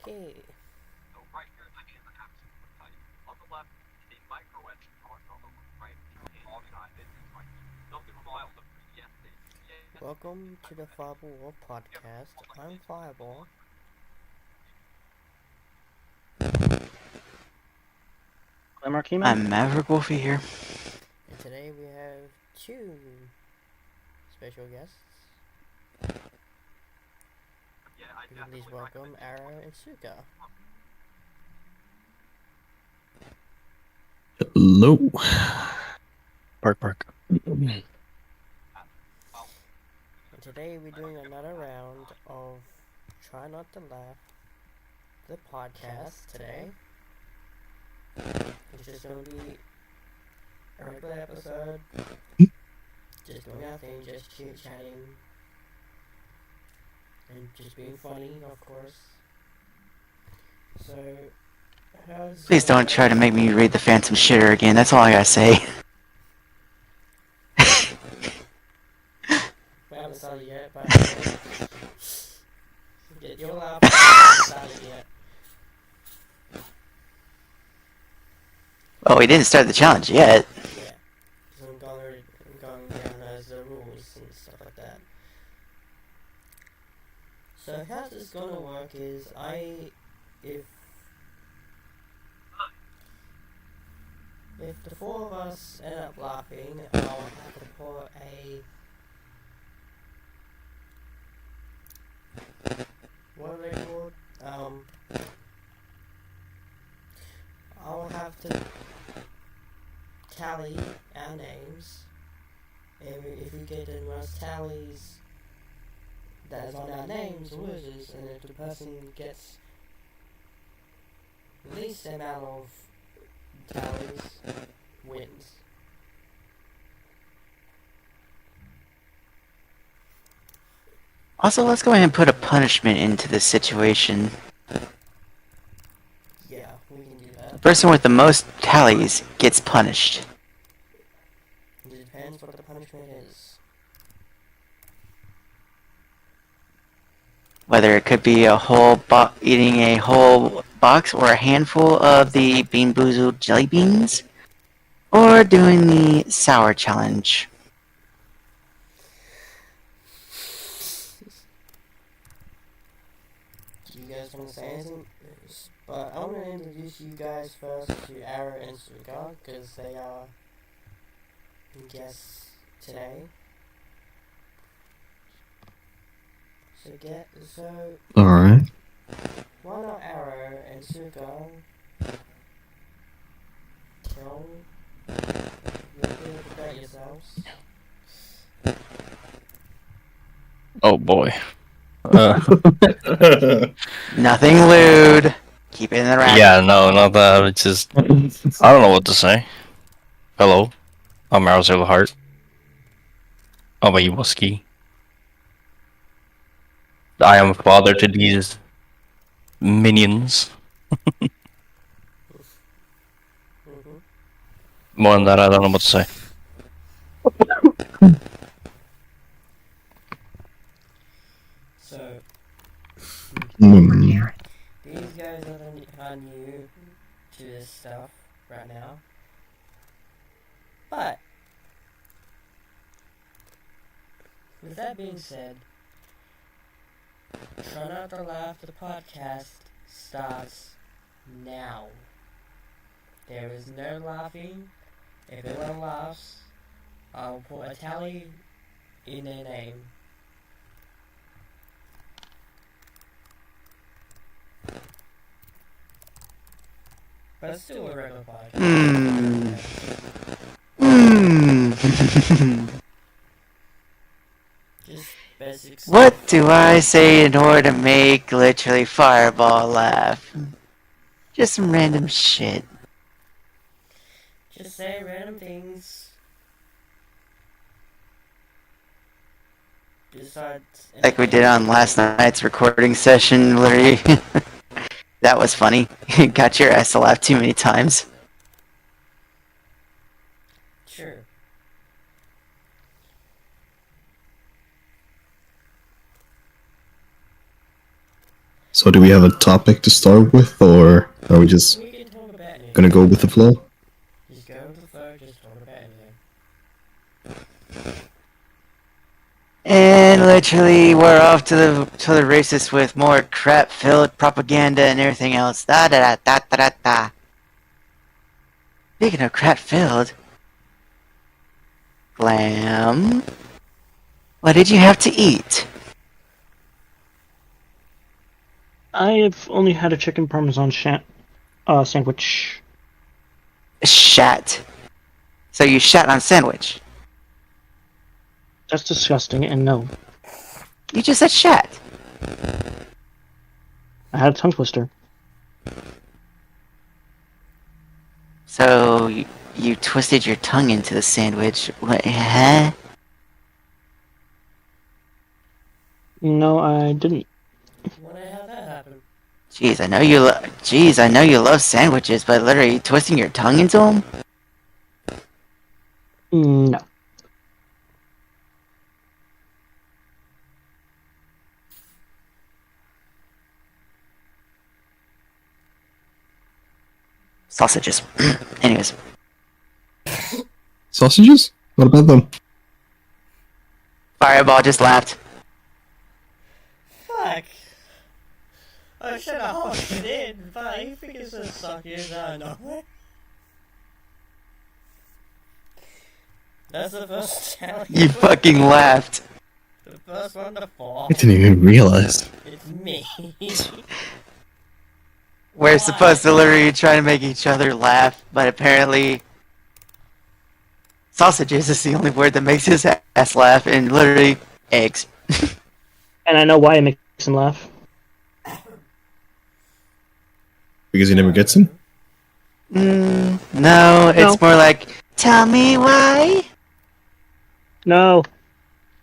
Okay. Welcome to the Fireball World Podcast. I'm Fireball. I'm Maverick Wolfie here. And today we have two special guests. You can please welcome Arrow and Suka. Hello. Bark. And today we're doing another round of Try Not to Laugh, the podcast today. It's just going to be a regular episode. Just doing our thing, just chit-chatting. And just being funny, of course. So, how's... Please don't try to make me read the Phantom Shitter again. That's all I gotta say. We haven't started yet, but... You'll laugh, but we haven't started yet. Well, we didn't start the challenge yet. Yeah. So I'm going down as the rules and stuff like that. So how this gonna work is if the four of us end up laughing, I'll have to put what are they called? I'll have to tally our names, and if we get the most tallies that is on our names loses, and if the person gets least amount of tallies wins. Also, let's go ahead and put a punishment into this situation. Yeah, we can do The that. person with the most tallies gets punished. It depends what the punishment is. Whether it could be eating a whole box or a handful of the Bean Boozled jelly beans, or doing the sour challenge. Do you guys want to say anything? But I want to introduce you guys first to Ara and Suga, because they are guests today. So Alright. why not Arrow and Suga tell a little bit about yourselves? Oh boy. Nothing lewd. Keep it in the rack. Yeah, no, not that. It's just I don't know what to say. Hello, I'm Marcel Hart. How about you, Muskie? I am a father to these minions. Mm-hmm. More than that, I don't know what to say. So Mm. these guys are new to this stuff right now. But with that being said, Try Not to Laugh, the podcast starts now. There is no laughing. If anyone laughs, I'll put a tally in their name. But it's still a regular podcast. Just basic stuff. What do I say in order to make literally Fireball laugh? Just some random shit. Just say random things. Besides, Like we did on last night's recording session, Larry. That was funny. Got your ass to laugh too many times. Sure. So do we have a topic to start with, or are we just We can talk about anything. gonna go with the flow? Just go with the flow, just talk about anything. And literally, we're off to the races with more crap-filled propaganda and everything else. Da da da da da da da. Speaking of crap-filled, Glam, what did you have to eat? I've only had a chicken parmesan sandwich. Shat. So you shat on sandwich. That's disgusting, and no. You just said shat. I had a tongue twister. So you twisted your tongue into the sandwich. What? Huh? No, I didn't. Wonder how that happened. Jeez, I know you love sandwiches, but literally twisting your tongue into them? No. Sausages. Anyways. Sausages? What about them? Fireball just laughed. Fuck! I should have honked it in, but he figures to suck you out of nowhere. That's the first challenge. You fucking laughed. The first one to fall. I didn't even realize. It's me. We're supposed to literally try to make each other laugh, but apparently sausages is the only word that makes his ass laugh, and literally eggs. And I know why it makes him laugh. Because he never gets them? No, it's more like, tell me why? No.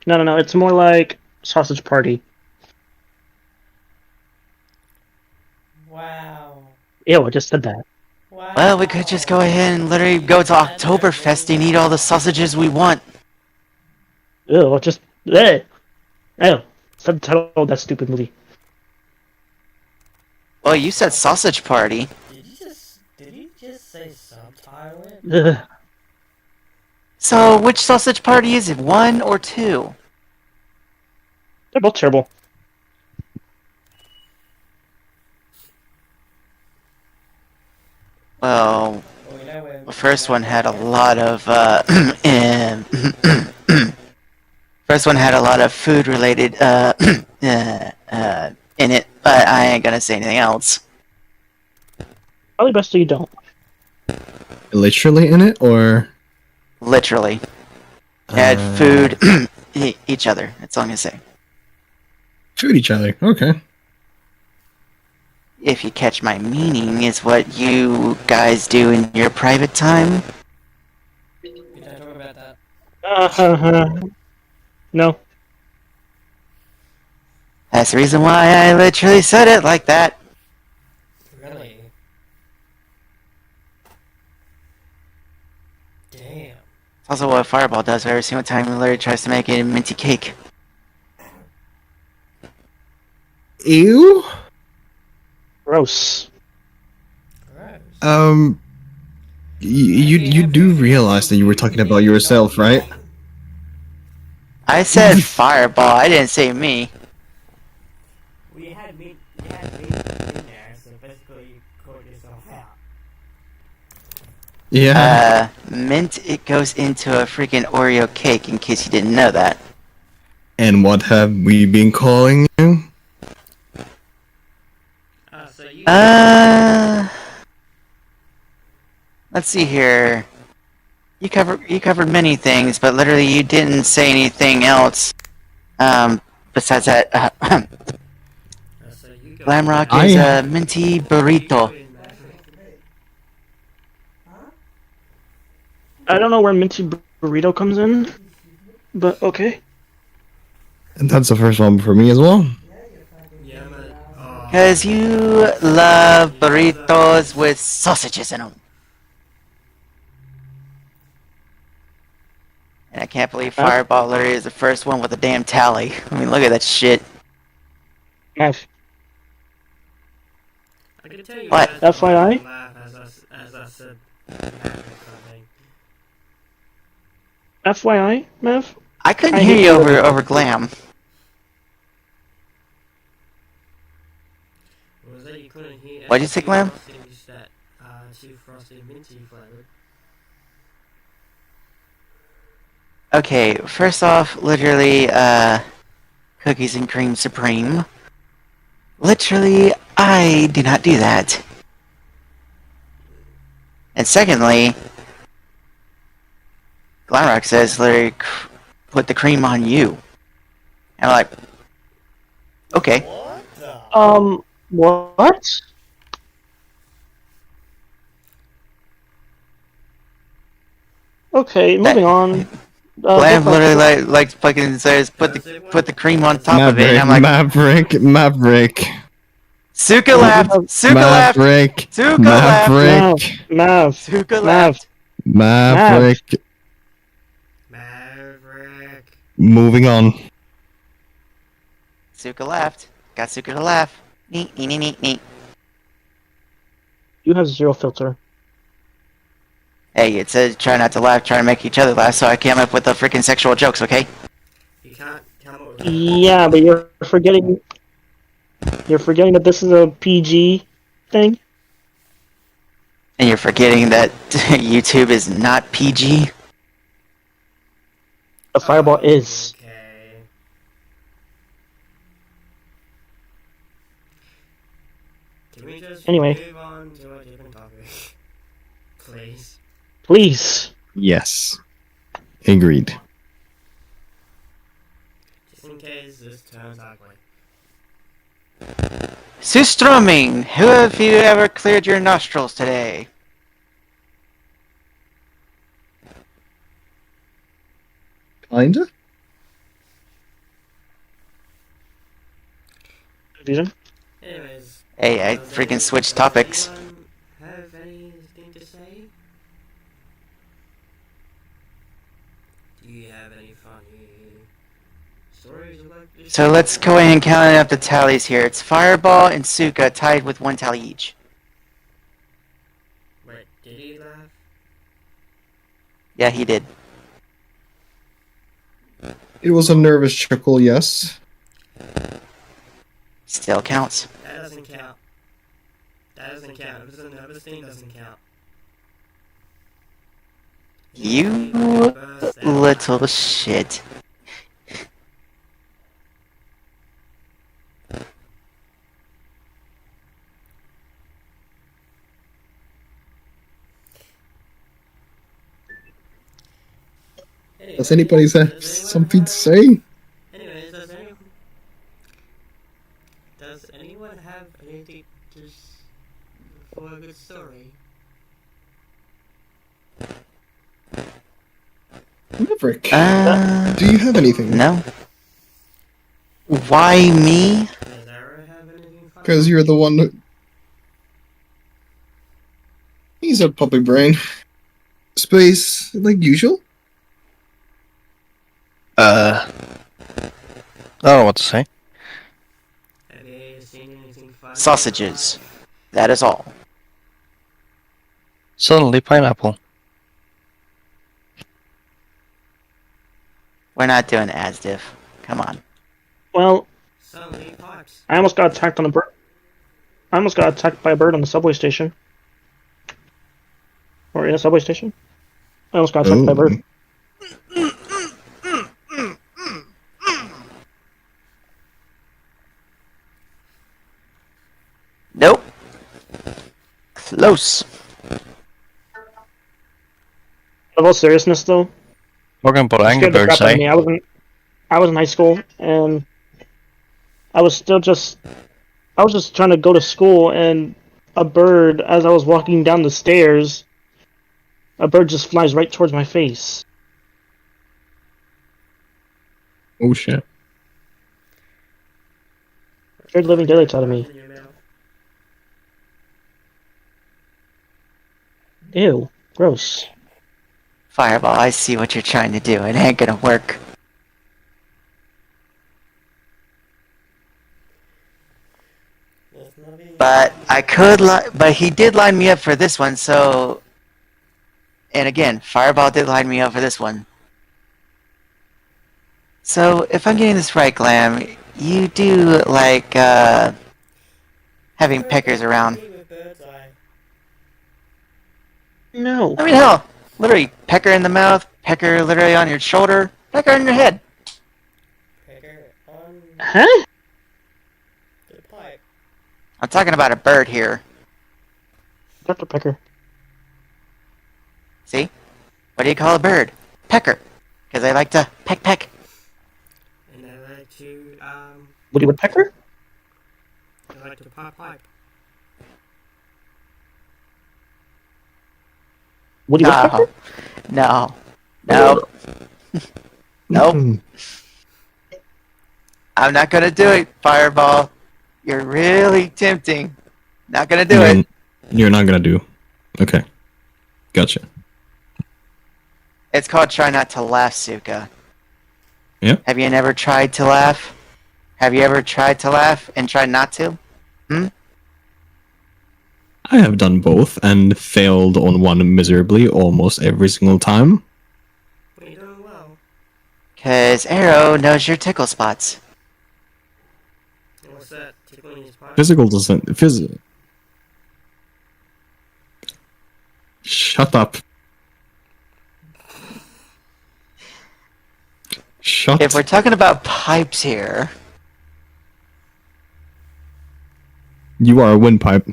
No. It's more like sausage party. Wow. Ew, I just said that. Wow. Well, we could just go ahead and literally go to Oktoberfest and eat all the sausages we want. Ew, just... Ew. Said the title of that stupid movie. Well, you said sausage party. Did you just say subtitle it? Ugh. So, which sausage party is it? 1 or 2? They're both terrible. Well, Well, you know where the first one had a lot of, first one had a lot of food-related, in it, but I ain't gonna say anything else. Probably best that you don't. Literally in it, or? Literally. Had food, each other, that's all I'm gonna say. Food each other, okay. If you catch my meaning, is what you guys do in your private time. we don't talk about that. No. That's the reason why I literally said it like that. Really? Damn. It's also what Fireball does every single time Larry tries to make it a minty cake. Ew? Gross. Gross. You do realize that you were talking about yourself, right? I said Fireball, I didn't say me. We had meat in there, so basically you called yourself out. Yeah. Mint, it goes into a freaking Oreo cake, in case you didn't know that. And what have we been calling you? So you Let's see here. You covered many things, but literally you didn't say anything else. Besides that, so you go Glamrock I- is a minty burrito. I don't know where minty burrito comes in, but okay. And that's the first one for me as well. Yeah, but Because you love burritos with sausages in them. And I can't believe Fireball literally is the first one with a damn tally. I mean, look at that shit. Nice. can tell you What? guys don't FYI? laugh as I said something. FYI, Mav? I couldn't I hear hate you you. over Glam. Was that you couldn't hear What'd you say, Glam? Frosties that two frosted minty flavored. Okay, first off, literally, cookies and cream supreme. Literally, I do not do that. And secondly, Glamrock says literally put the cream on you. And I'm like, okay. What? Okay, moving on. Glam literally like fucking says put the cream on top of it. And I'm like, Maverick. Suka left. Suka left. Maverick. Suka left. Mav. Suka Mav. left. Maverick. Maverick. Moving on. Suka left. Got Suka to laugh. Neat, neat, neat, neat. You have zero filter. Hey, it says try not to laugh, try to make each other laugh, so I came up with the freaking sexual jokes, okay? You can't come up with Yeah, but you're forgetting. You're forgetting that this is a PG thing. And you're forgetting that YouTube is not PG? The fireball is. Okay. Can we just Anyway. move on to a different topic? Please. Please. Yes. Agreed. Just in case this turns ugly. Sustroming! Who have you ever cleared your nostrils today? Kinda? Vision. Anyways. Hey, I does freaking switched topics. anyone have anything to say? Do you have any funny stories you'd like to So share? let's go ahead and count up the tallies here. It's Fireball and Suka tied with 1 tally each. Wait, did he laugh? Yeah, he did. It was a nervous chuckle, yes. Still counts. That doesn't count. That doesn't count. If it's a nervous thing, doesn't count. You Burst out. little shit. Does anybody have something to say? Anyways, does anyone have anything for a good story? Maverick. Do Do you have anything? No. Why me? Does Ara have anything funny? Because you're the one that... He's a puppy brain. Space, like usual? I don't know what to say. Have you seen anything funny? Sausages. That is all. Suddenly pineapple. We're not doing ASDIF. Come on. Well, Suddenly pipes. I almost got attacked on a bird. I almost got attacked by a bird on the subway station. Or in a subway station. I almost got attacked by a bird. Nope. Close. Of all seriousness, though, Talking about it Angry scared the Birds, crap out of me. eh? I was in high school, and I was just trying to go to school, and a bird, as I was walking down the stairs, a bird just flies right towards my face. Oh shit. Scared the living daylights out of me. In your mouth. Ew, gross. Fireball, I see what you're trying to do. It ain't gonna work. There's nothing But I could, but he did line me up for this one. So, and again, Fireball did line me up for this one. So, if I'm getting this right, Glam, you do like having peckers around. No. I mean, hell, literally pecker in the mouth, pecker literally on your shoulder, pecker on your head. Pecker on Huh? the pipe. I'm talking about a bird here. Dr. Pecker. See? What do you call a bird? Pecker. Because they like to peck peck. And I like to, Woody Woodpecker? I like to pop pipe. Woody Woodpecker? No. No. Nope. Hmm. I'm not gonna do it, Fireball. You're really tempting. Not gonna do You're- it. You're not gonna do. Okay. Gotcha. It's called Try Not to Laugh, Suka. Yeah. Have you never tried to laugh? Have you ever tried to laugh and tried not to? I have done both and failed on one miserably almost every single time. But you're doing well. Because Arrow knows your tickle spots. And what's that? Tickling his pipe? Physical doesn't. Shut up. Shut If we're talking about pipes here, You are a windpipe.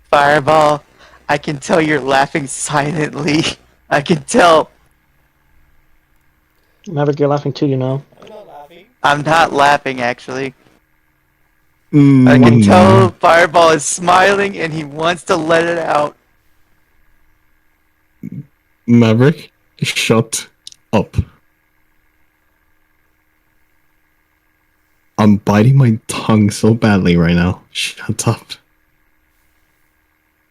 Fireball, I can tell you're laughing silently. I can tell. Maverick, you're laughing too, you know. I'm not laughing. I'm not laughing, actually. I Mm, can tell Fireball is smiling and he wants to let it out. Maverick, shut up. I'm biting my tongue so badly right now. Shut up.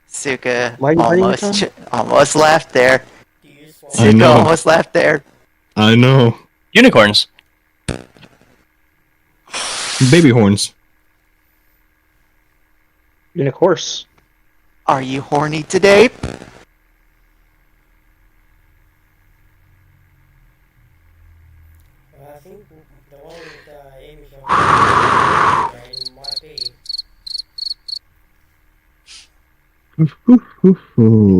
Suka Why are you biting your almost laughed there. Do you I swallow? Suka know. almost laughed there. I know. Unicorns. Baby horns. Unicorse. Are you horny today? I think the one with Amy might be.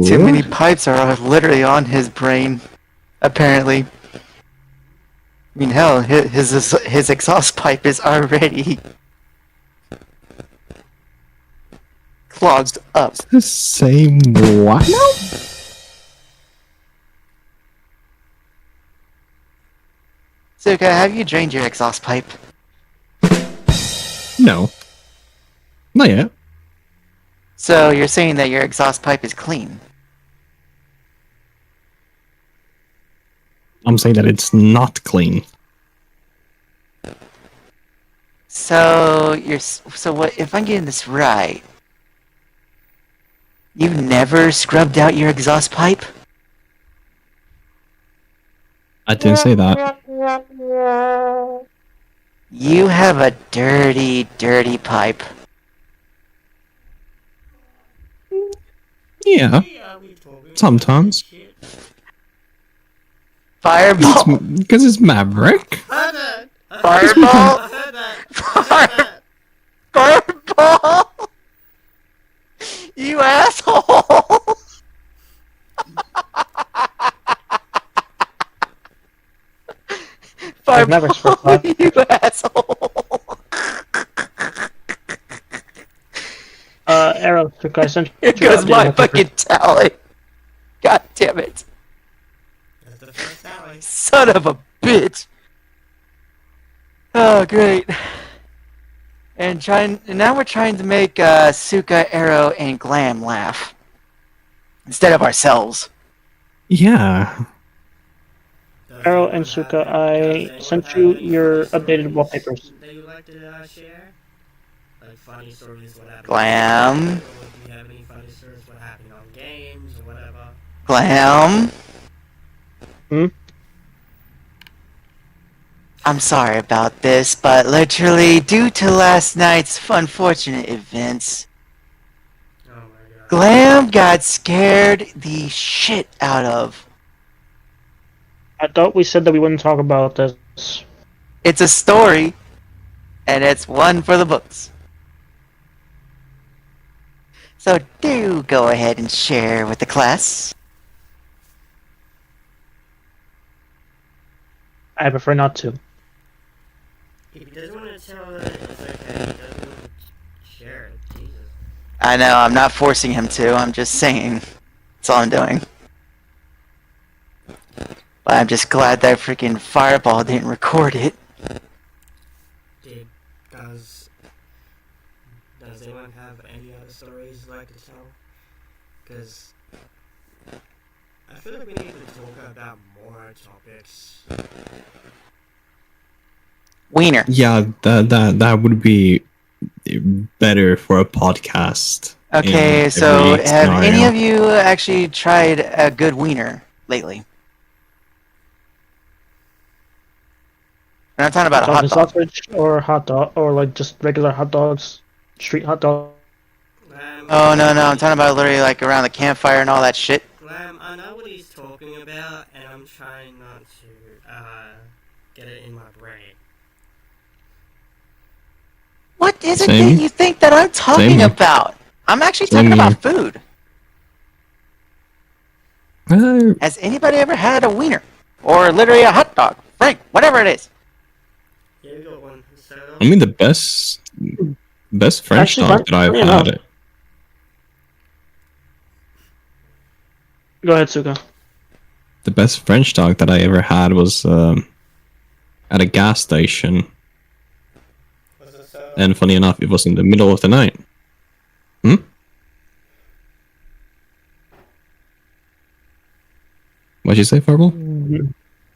Too many pipes are literally on his brain, apparently. I mean, hell, his exhaust pipe is already clogged up. The same what? Suka, have you drained your exhaust pipe? No. Not yet. So you're saying that your exhaust pipe is clean? I'm saying that it's not clean. So what? If I'm getting this right, you've never scrubbed out your exhaust pipe? I didn't say that. You have a dirty, dirty pipe. Yeah, Yeah, we talking. sometimes. Shit. Fireball! Because it's Maverick. I heard that. Fireball! I heard that. I heard that. Fireball! You asshole! Maverick's first Fireball, thought. you asshole! Arrow, I sent you Here goes updated my wallpaper. fucking tally. God damn it. That's the first tally. Son of a bitch. Oh, great. And now we're trying to make Suka, Arrow, and Glam laugh. Instead of ourselves. Yeah. Arrow and Suka, I sent you your updated wallpapers. That you like to share? Like funny stories, what happened? Glam. Or do you have any funny stories, what happened on games or whatever? Glam. I'm sorry about this, but literally, due to last night's unfortunate events, Oh my god. Glam got scared the shit out of. I thought we said that we wouldn't talk about this. It's a story, and it's one for the books. So do go ahead and share with the class. I prefer not to. If he doesn't want to tell it, it's okay. He doesn't want to share it. Jesus. I know, I'm not forcing him to, I'm just saying. That's all I'm doing. But I'm just glad that freaking Fireball didn't record it. Did does anyone have any other stories you'd like to tell? Because I feel like we need to talk about more topics. Wiener. Yeah, that would be better for a podcast. Okay, in so every have any scenario. of you actually tried a good wiener lately? And I'm talking about a hot Talking dog. sausage or hot dog, or like just regular hot dogs, street hot dog. Oh, no, I'm talking about literally like around the campfire and all that shit. Glam, I know what he's talking about, and I'm trying not to get it in my brain. What is it Same. that you think that I'm talking Same. about? I'm actually Same talking here. about food. Uh, Has anybody ever had a wiener? Or literally a hot dog? Frank, whatever it is. Yeah, we got one. So, I mean, the best French Actually, dog that I've funny enough. had. Go ahead, Suka. The best French dog that I ever had was at a gas station. was it so? And funny enough, it was in the middle of the night. What'd you say, Fireball?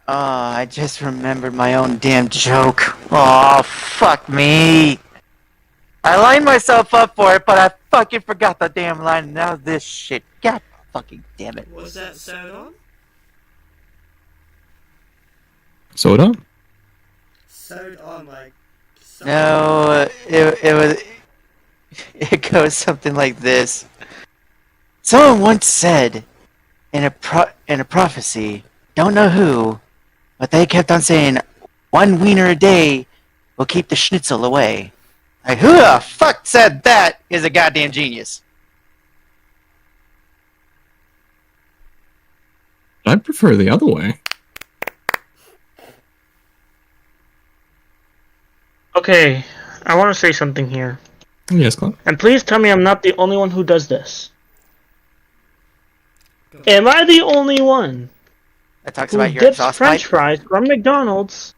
Oh, I just remembered my own damn joke. Oh, fuck me. I lined myself up for it, but I fucking forgot the damn line. And now this shit. God fucking damn it. Was that sewed on? Soda? Sewed on, like. No, it was. It goes something like this. Someone once said in a prophecy, don't know who, but they kept on saying, 1 wiener a day will keep the schnitzel away. Like, who the fuck said that is a goddamn genius? I prefer the other way. Okay, I want to say something here. Yes, Clint. And please tell me I'm not the only one who does this. Am I the only one That talks who about your dips exhaust French pipe. fries from McDonald's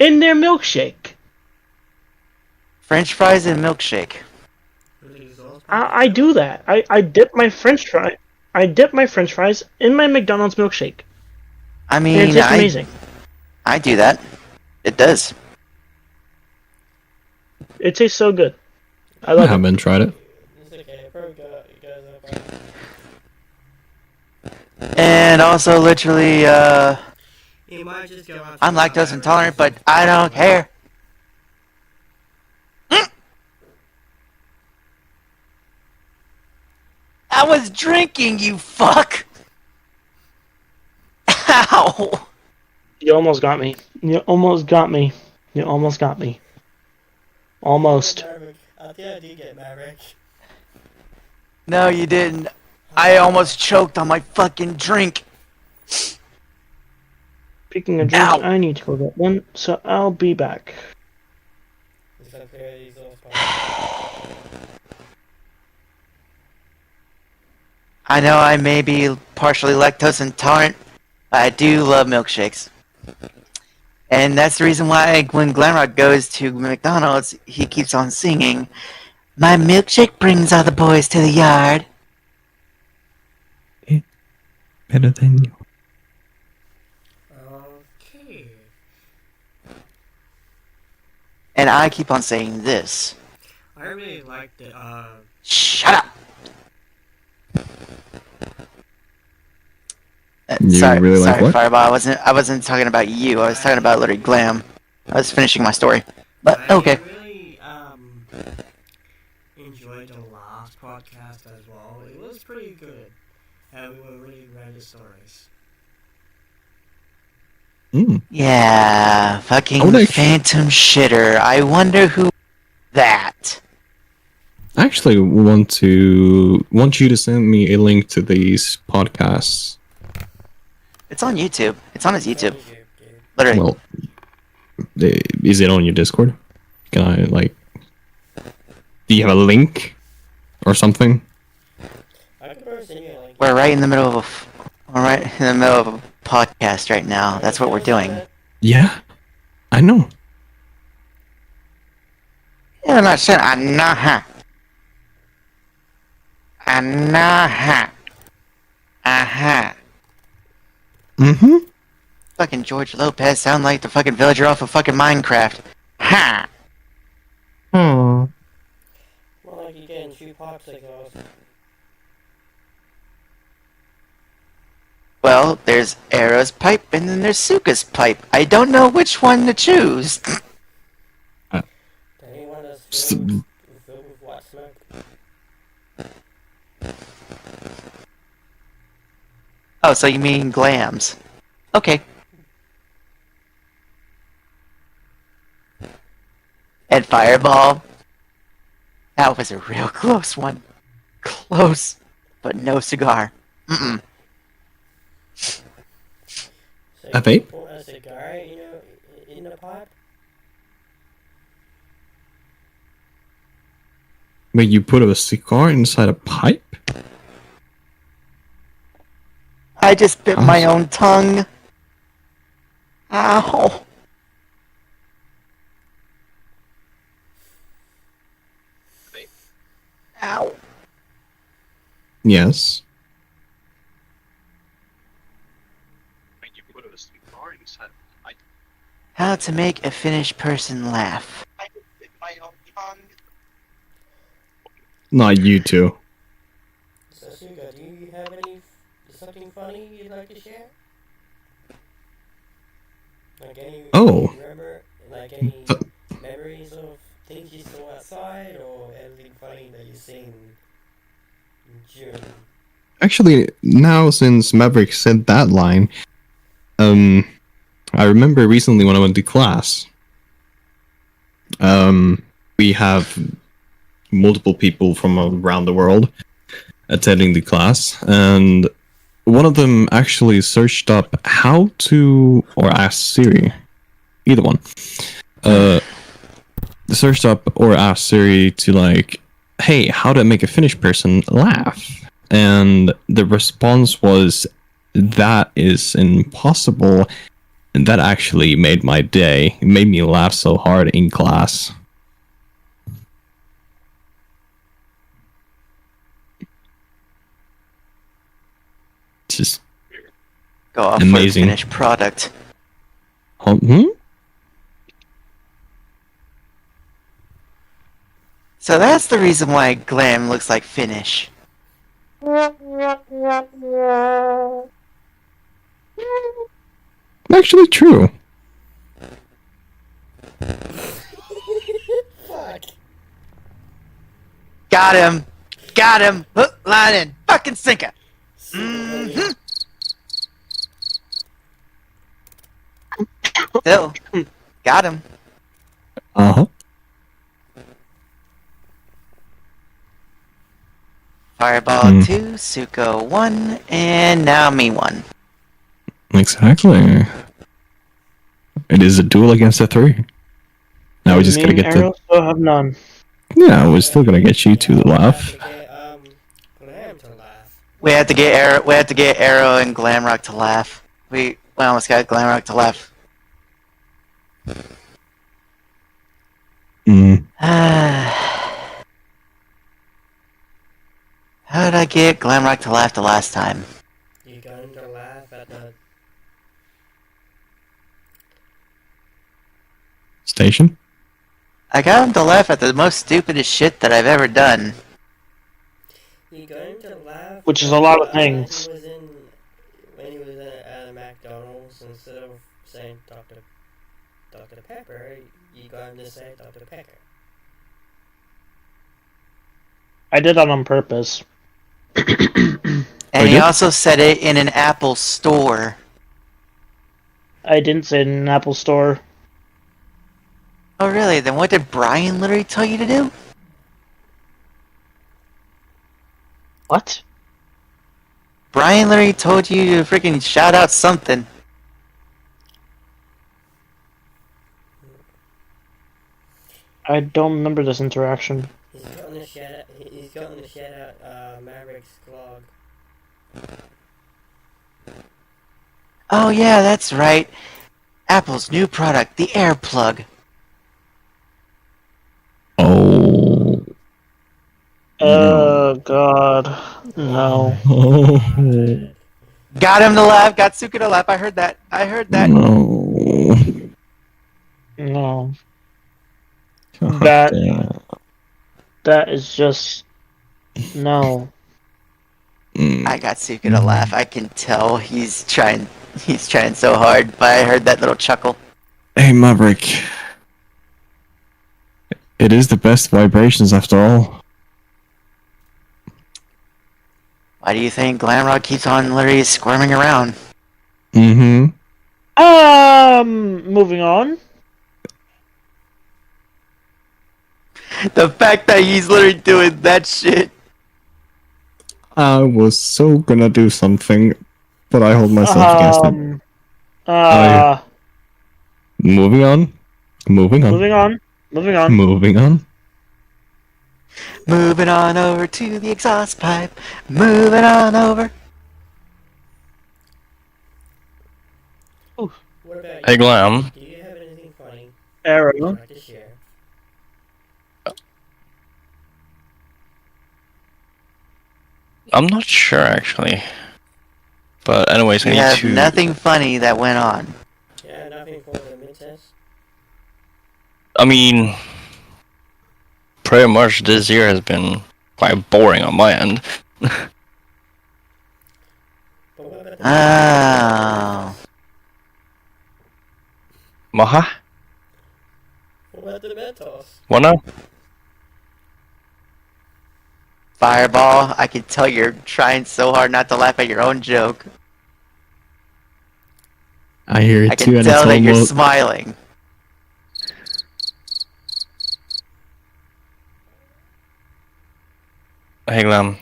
in their milkshake? French fries and milkshake. I do that. I dip my French fry. I dip my French fries in my McDonald's milkshake. I And it mean, tastes amazing. I do that. It does. It tastes so good. I I love it. haven't tried it. It's okay, it probably goes up. And also, literally, It might just go up. I'm lactose intolerant, but I don't care. I was drinking, you fuck! Ow! You almost got me. You almost got me. You almost got me. Almost. I think I did get Maverick. No, you didn't. I almost choked on my fucking drink. Speaking of drinks, Ow. I need to go get one, so I'll be back. It's like very exhausting. I know I may be partially lactose intolerant, but I do love milkshakes. And that's the reason why when Glamrock goes to McDonald's, he keeps on singing, "My milkshake brings all the boys to the yard." Better than you. Okay. And I keep on saying this. I really like the Shut up! You sorry, really like sorry, what? Fireball. I wasn't talking about you. I was talking about literally Glam. I was finishing my story. But okay. I really enjoyed the last podcast as well. It was pretty good, and we were really ready the stories. Mm. Yeah, fucking I would Phantom Shitter. I wonder who that. I actually want you to send me a link to these podcasts. It's on YouTube. It's on his YouTube. Dude. Literally. Well, is it on your Discord? Can I do you have a link or something? I could probably send you a link. We're right in the middle of a podcast right now. That's what we're doing. Yeah, I know. Yeah, I'm not sure. Anaha. Aha. Mm-hmm. Fucking George Lopez sound like the fucking villager off of fucking Minecraft. Ha! Oh. More like you getting 2 popsicles. Well, there's Arrow's pipe and then there's Suka's pipe. I don't know which one to choose. Did anyone that's filled with what smoke? Oh, so you mean glams. Okay. And Fireball. That was a real close one. Close, but no cigar. Mm-mm. So A vape? you put a cigar, in the pot? Wait, you put a cigar inside a pipe? I just bit my own tongue. Ow. Ow. Yes. How to make a Finnish person laugh. I just bit my own tongue. Not you two. Sasuga, do you have something funny you'd like to share? Like any Oh. remember, like any memories of things you saw outside, or anything funny that you've seen during? Actually, now since Maverick said that line, I remember recently when I went to class. We have multiple people from around the world attending the class, and one of them actually searched up how to, or asked Siri, either one, searched up or asked Siri to like, hey, how to make a Finnish person laugh? And the response was, that is impossible. And that actually made my day. It made me laugh so hard in class. Just Go off amazing. for a finished product. Hmm? So that's the reason why Glam looks like Finnish. Actually true. Fuck. Got him! Got him! Hook, line, and fucking sinker! Mm-hmm. Still, got him. Uh-huh. Fireball 2, Suko 1, and now me 1. Exactly. It is a duel against a 3. Now we just Me gotta and get Arrow still have none. Yeah, we're still gonna get you two to laugh. Glam to laugh. We had to get Arrow. We had to get Arrow and Glamrock to laugh. We almost got Glamrock to laugh. Mm. How did I get Glamrock to laugh the last time? You got him to laugh at the Station? I got him to laugh at the most stupidest shit that I've ever done. You got him to laugh. Which is a lot of things. When he was at a McDonald's, instead of saying Dr. Dr. Pepper, you're going to say Dr. Pepper. I did that on purpose. And he did? also said it in an Apple store. I didn't say it in an Apple store. Oh, really? Then what did Brian literally tell you to do? What? Brian literally told you to freaking shout out something. I don't remember this interaction. He's gotten to shout out Maverick's vlog. Oh, yeah, that's right. Apple's new product, the AirPlug. Oh. Oh, God. No. Got him to laugh, got Suka to laugh. I heard that. No. No. God That- damn. That is just... No. Mm. I got Suka to laugh. I can tell he's trying so hard, but I heard that little chuckle. Hey, Maverick. It is the best vibrations after all. Why do you think Glamrock keeps on literally squirming around? Mm-hmm. Moving on. The fact that he's literally doing that shit. I was so gonna do something, but I hold myself against it. Moving on. Moving on. Moving on. Moving on. Moving on. Moving on over to the exhaust pipe. Moving on over. What about Hey, you? Glam. Do you have anything funny you'd Arrow. like to share? I'm not sure actually. But anyways, I We need have to. nothing funny that went on. Yeah, nothing for the mid-test? I mean, pretty much this year has been quite boring on my end. But what about the Oh. Maha? What about the Mentos? What now? Fireball, I can tell you're trying so hard not to laugh at your own joke. I hear I it too, can and tell it's that you're almost. smiling. Hey, Glam.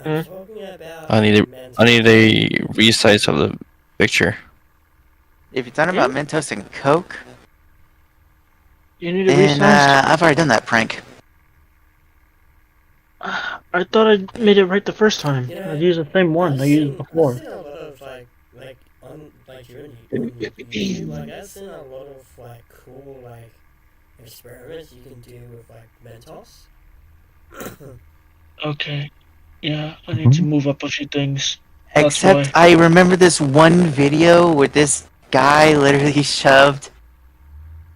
I'm talking about I need a Mentos. resize of the picture. If you're talking about Mentos and Coke, You need to then resize. I've already done that prank. I thought I made it right the first time. You know, I used the same one I used before. I've seen a lot of your YouTube, like I've seen a lot of cool experiments you can do with Mentos. Okay. Yeah, I need to move up a few things. That's Except I remember this one video where this guy literally shoved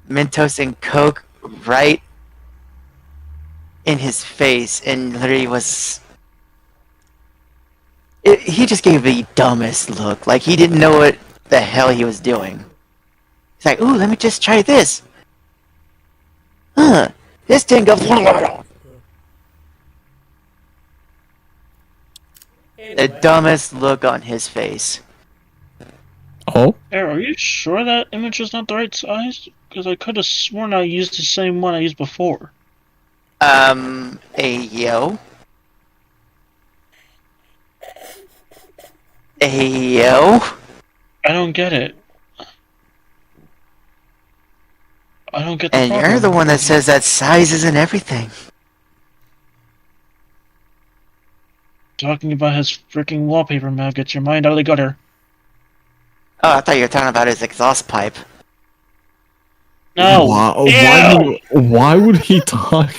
Mentos and Coke right in his face and literally was... he just gave the dumbest look. Like he didn't know what the hell he was doing. He's like, ooh, let me just try this. Huh, this thing goes... The Anyway, dumbest look on his face. Oh, Arrow, are you sure that image is not the right size? Because I could have sworn I used the same one I used before. Ayo. Ayo. I don't get it. I don't get the And problem. you're the one that says that size isn't everything. Talking about his freaking wallpaper map gets your mind out of the gutter. Oh, I thought you were talking about his exhaust pipe. No! why would he talk?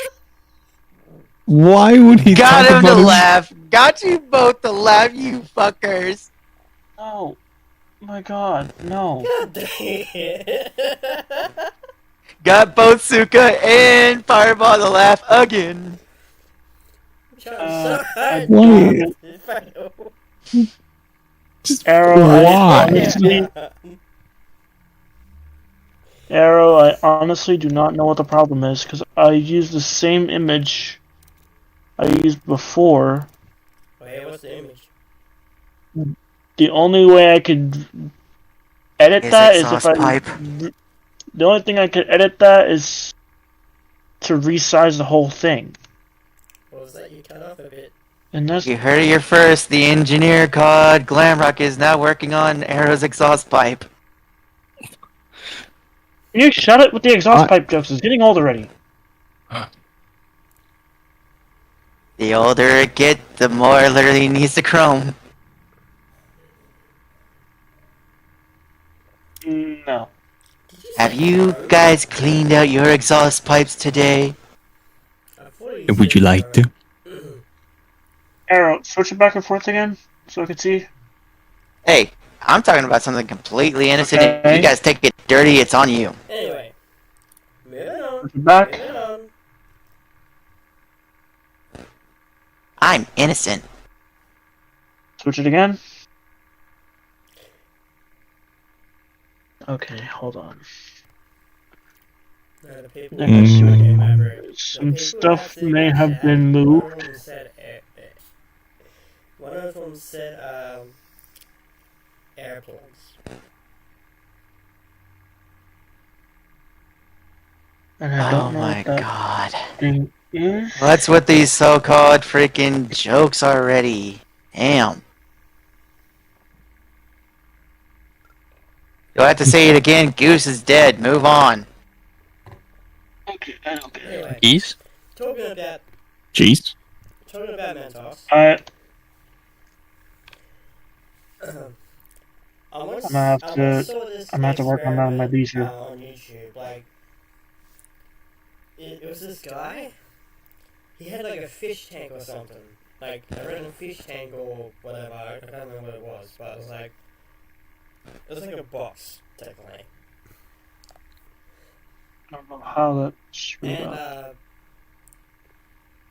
Why would he Got talk him about to his- laugh. Got you both to laugh, you fuckers. No! My god, no. God dang it. Got both Suka and Fireball to laugh again. I'm so hard. Why? Just Arrow, why? honestly, Arrow, I honestly do not know what the problem is, because I used the same image I used before. Wait, what's the image? The only way I could edit His that is if exhaust pipe. The only thing I could edit that is to resize the whole thing. What was that? You cut off a bit. And that's You heard it here first. The engineer god Glamrock is now working on Arrow's exhaust pipe. Can you shut it with the exhaust pipe jokes? It's getting old already. The older it gets, the more it literally needs the chrome. No. Did you Have say you chrome? guys cleaned out your exhaust pipes today? I thought Would you said like to? chrome. Arrow, switch it back and forth again so I can see. Hey, I'm talking about something completely innocent. If Okay. you guys take it dirty, it's on you. Anyway, moving on. Switch it back. Moving on. I'm innocent. Switch it again. Okay, hold on. No, the people Let me see. Okay, Maverick. Some The people stuff actually may got have chat. been moved. One of them said airplanes. And I Oh don't know my what that god. thing is. What's with these so-called freaking jokes already? Damn. You'll have to say it again. Goose is dead. Move on. Okay, I don't get it. Anyway, Keys? talking about Jeez. Mentos. I once, I'm gonna have I to- once saw this I'm gonna have to work on that on my experiment, leisure. on YouTube. Like, it was this guy. He had like a fish tank or something, like a random fish tank or whatever. I can't remember what it was, but it was like a box technically. I don't know how that screwed And up.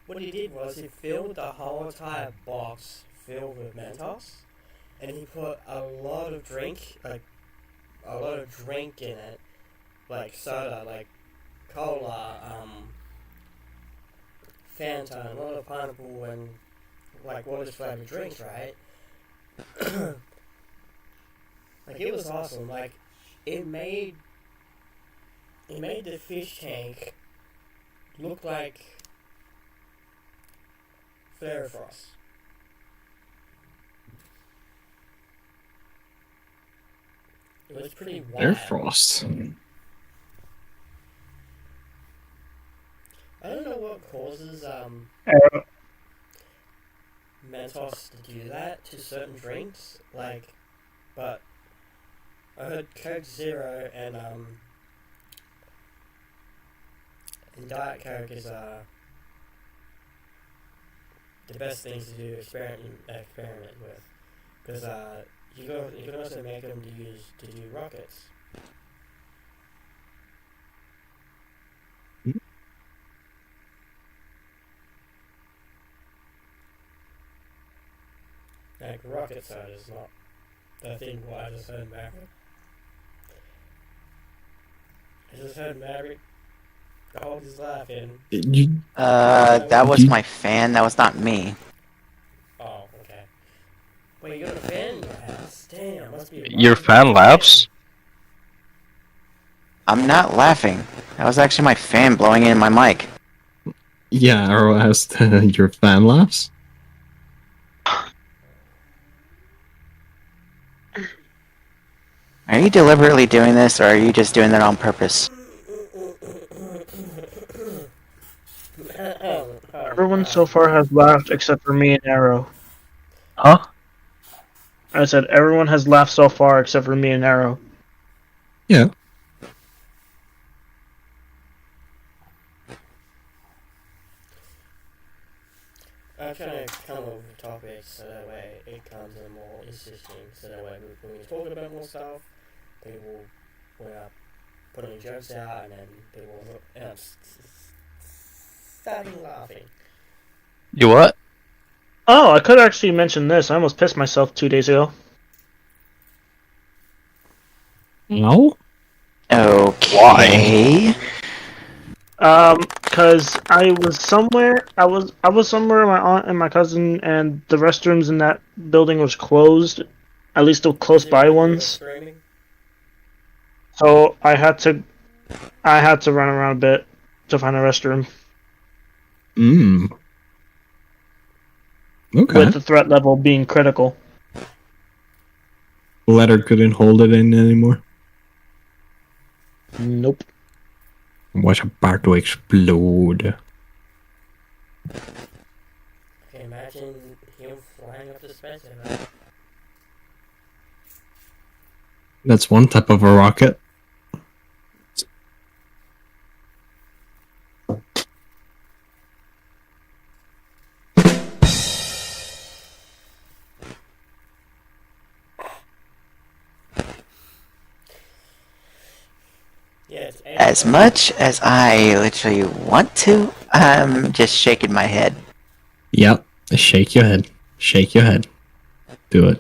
what he did was he filled the whole entire box filled with Mentos, and he put a lot of drink in it, like soda, like cola, Fanta, and a lot of pineapple and like water flavored drinks, right? Like it was awesome. Like it made the fish tank look like Fairy Frost. It was pretty wild. Air Frost. I don't know what causes Arrow, Mentos to do that to certain drinks, like, but I heard Coke Zero and Diet Coke is the best things to do experiment with, because you can also make them to do rockets. Like rocket soda is not the thing what I just heard Maverick. I just heard Maverick. The Hulk is laughing. You, That was my fan. That was not me. Oh, okay. Wait, you got a fan in your house? Damn, must be. Your fan laughs? I'm not laughing. That was actually my fan blowing in my mic. yeah, Arrow asked your fan laughs. Are you deliberately doing this, or are you just doing that on purpose? everyone so far has laughed except for me and Arrow. Huh? I said everyone has laughed so far except for me and Arrow. Yeah. I'm trying to come up with topics so that way it comes in more interesting. So that way when we talk about more stuff, people will putting jokes out, and then people will starting laughing. You what? Oh, I could actually mention this. I almost pissed myself 2 days ago. No? Okay. Why? Okay. Cause I was somewhere. I was somewhere with my aunt and my cousin, and the restrooms in that building was closed. At least the close by ones. Screaming? So I had to run around a bit to find a restroom Okay. with the threat level being critical. Letter couldn't hold it in anymore. Nope. Was about to explode. Okay, imagine him flying up to space. Right? That's one type of a rocket. Yeah, it's As much as I literally want to, I'm just shaking my head. Yep. Shake your head. Shake your head. Do it.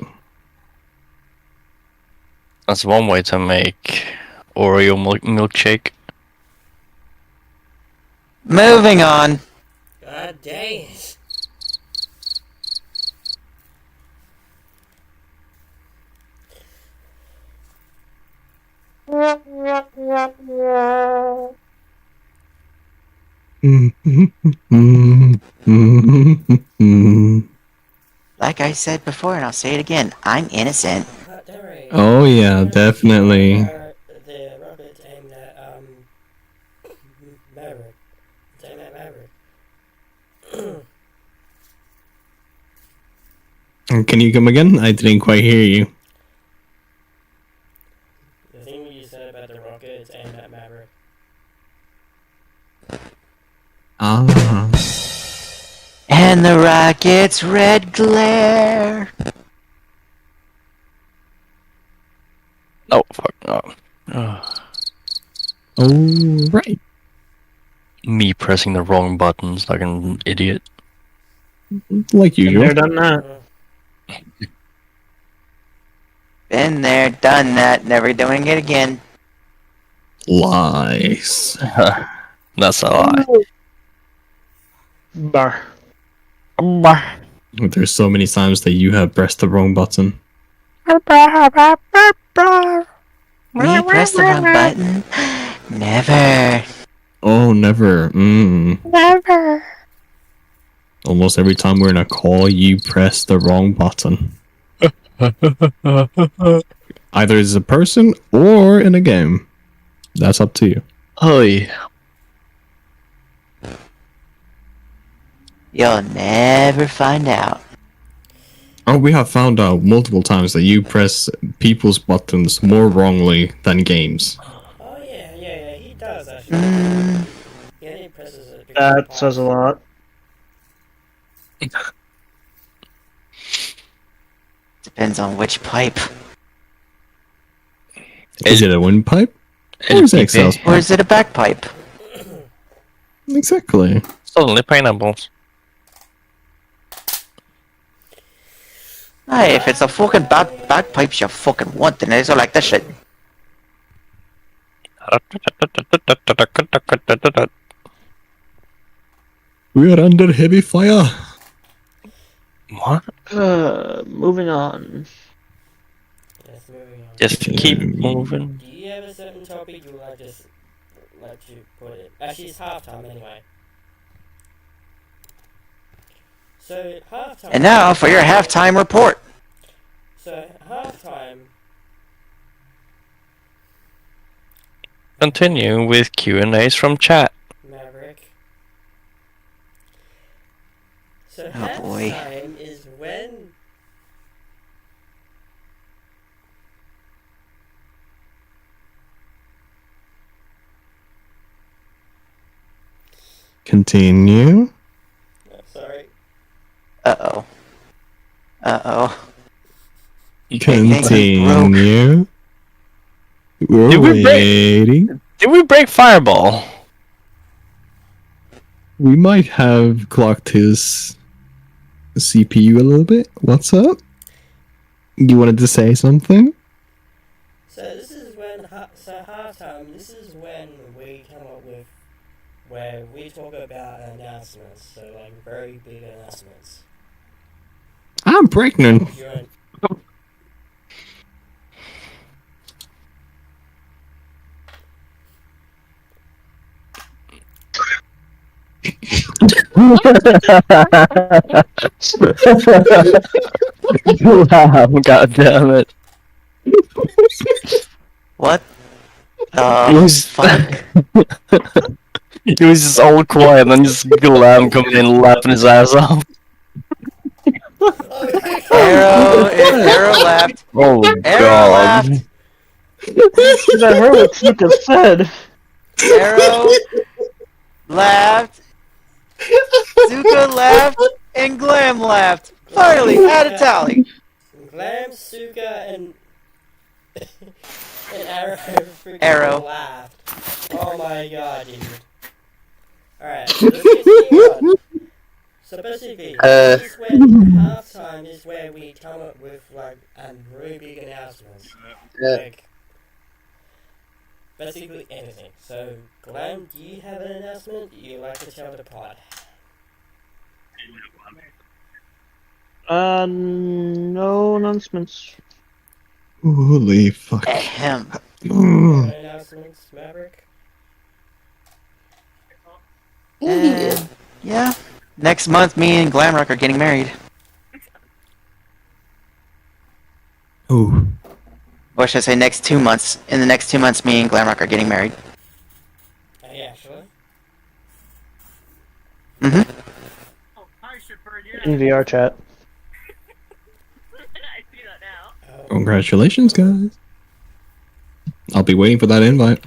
That's one way to make Oreo milkshake. Moving on. God dang it. Like I said before, and I'll say it again, I'm innocent. Don't worry. Oh yeah, definitely. The rocket's aimed at, Maverick. It's aimed at Maverick. Can you come again? I didn't quite hear you. The thing you said about the rocket, it's aimed at Maverick. Ah. And the rocket's red glare. Oh, fuck no. Oh, right. Me pressing the wrong buttons like an idiot. Like Been usual. there, done that. Been there, done that, never doing it again. Lies. That's a lie. Bar. There's so many times that you have pressed the wrong button. Me press the wrong button? Never. Oh, never. Never. Almost every time we're in a call, you press the wrong button. Either as a person or in a game. That's up to you. Oh yeah. You'll never find out. Oh, we have found out multiple times that you press people's buttons more wrongly than games. Oh, yeah, he does actually. Yeah, he presses it. because That of says a pause. lot. Depends on which pipe. Is it a windpipe? Or is it exhaust Or pipe? is it a bagpipe? Exactly. Suddenly pineapples. Hey, if it's a fucking bagpipes you fucking want, then it's all like this shit. We are under heavy fire. What? Moving on. Yes, moving on. Just keep moving. Do you have a certain topic you would like to let you put it? Actually, it's halftime anyway. So, halftime. And now for your halftime report. So, halftime. Continue with Q&As from chat. Maverick. So, Oh, boy. halftime is when. Continue. Sorry. Uh-oh. Uh-oh. Continue. We're Did we break- waiting. Did we break Fireball? We might have clocked his CPU a little bit. What's up? You wanted to say something? So, this is when so halftime. This is when we come up with where we talk about announcements. So like very big announcements. I'm pregnant. You're in, Wow, God damn it. What It the was, fuck? it was just all quiet, and then just Glam coming in laughing his ass off. Arrow laughed. Oh Arrow god. laughed. Because I heard what Snuka said. Arrow laughed. Zuka laughed. And Glam laughed. Finally, add a tally. Glam, Suka, and Arrow freaking Arrow. laughed. Oh my god, dude. Alright, let's continue on. So basically, this is when halftime is where we come up with like really big announcements. Like basically anything. So Glam, do you have an announcement you'd like to tell the pod? No announcements. Holy fuck. Ahem. No announcements, Maverick? And yeah. Next month, me and Glamrock are getting married. Ooh. Or should I say next 2 months? In the next 2 months, me and Glamrock are getting married. Yeah, actually. Mm-hmm. In VR chat. I see that now. Congratulations, guys. I'll be waiting for that invite.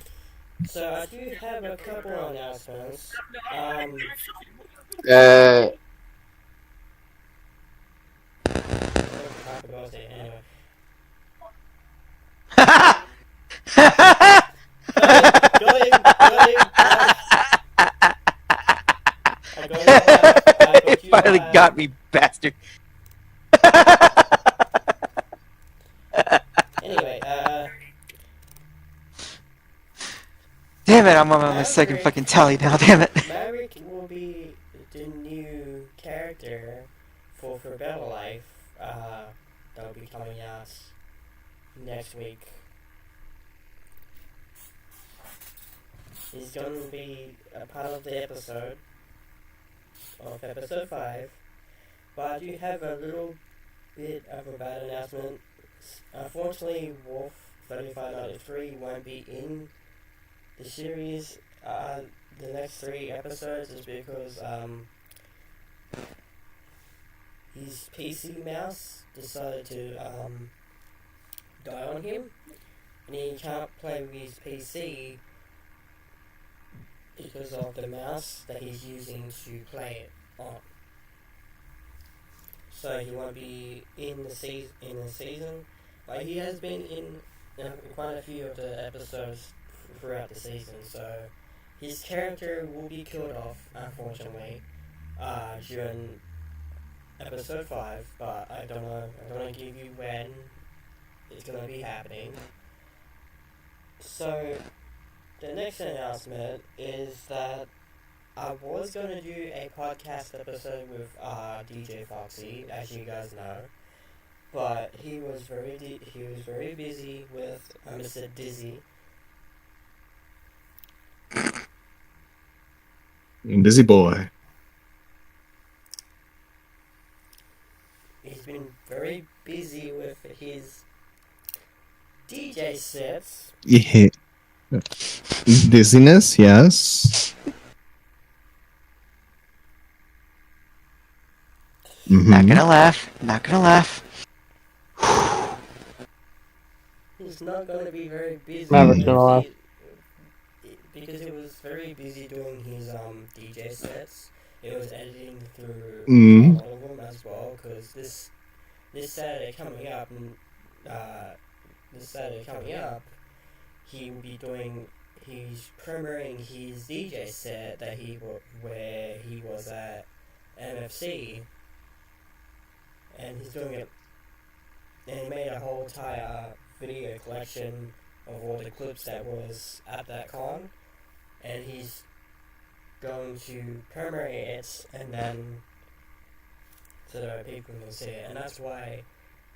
So I do have a couple announcements. Happy birthday, anyway. You finally got me, bastard. Anyway, Damn it, I'm on my second fucking tally now, damn it. Maverick will be the new character for Better Life. That'll be coming out next week. He's going to be a part of the episode of episode 5. But I do have a little bit of a bad announcement. Unfortunately, Wolf 3593 won't be in the series the next 3 episodes is because his PC mouse decided to die on him, and he can't play with his PC because of the mouse that he's using to play it on. So he won't be in the season, but he has been in quite a few of the episodes throughout the season. So his character will be killed off, unfortunately, during episode 5. But I don't want to give you when it's gonna be happening. So the next announcement is that I was going to do a podcast episode with DJ Foxy, as you guys know, but he was very busy with Mr. Dizzy. Busy boy. He's been very busy with his DJ sets. Yeah. Dizziness, yes. Not gonna laugh. Not gonna laugh. He's not going to be very busy Maverick's gonna laugh. because he was very busy doing his DJ sets. It was editing through Mm. all of them as well, because this Saturday coming up, he will be doing. He's premiering his DJ set that where he was at MFC, and he's doing it. And he made a whole entire video collection of all the clips that was at that con, and he's going to commemorate it, and then so that people can see it, and that's why.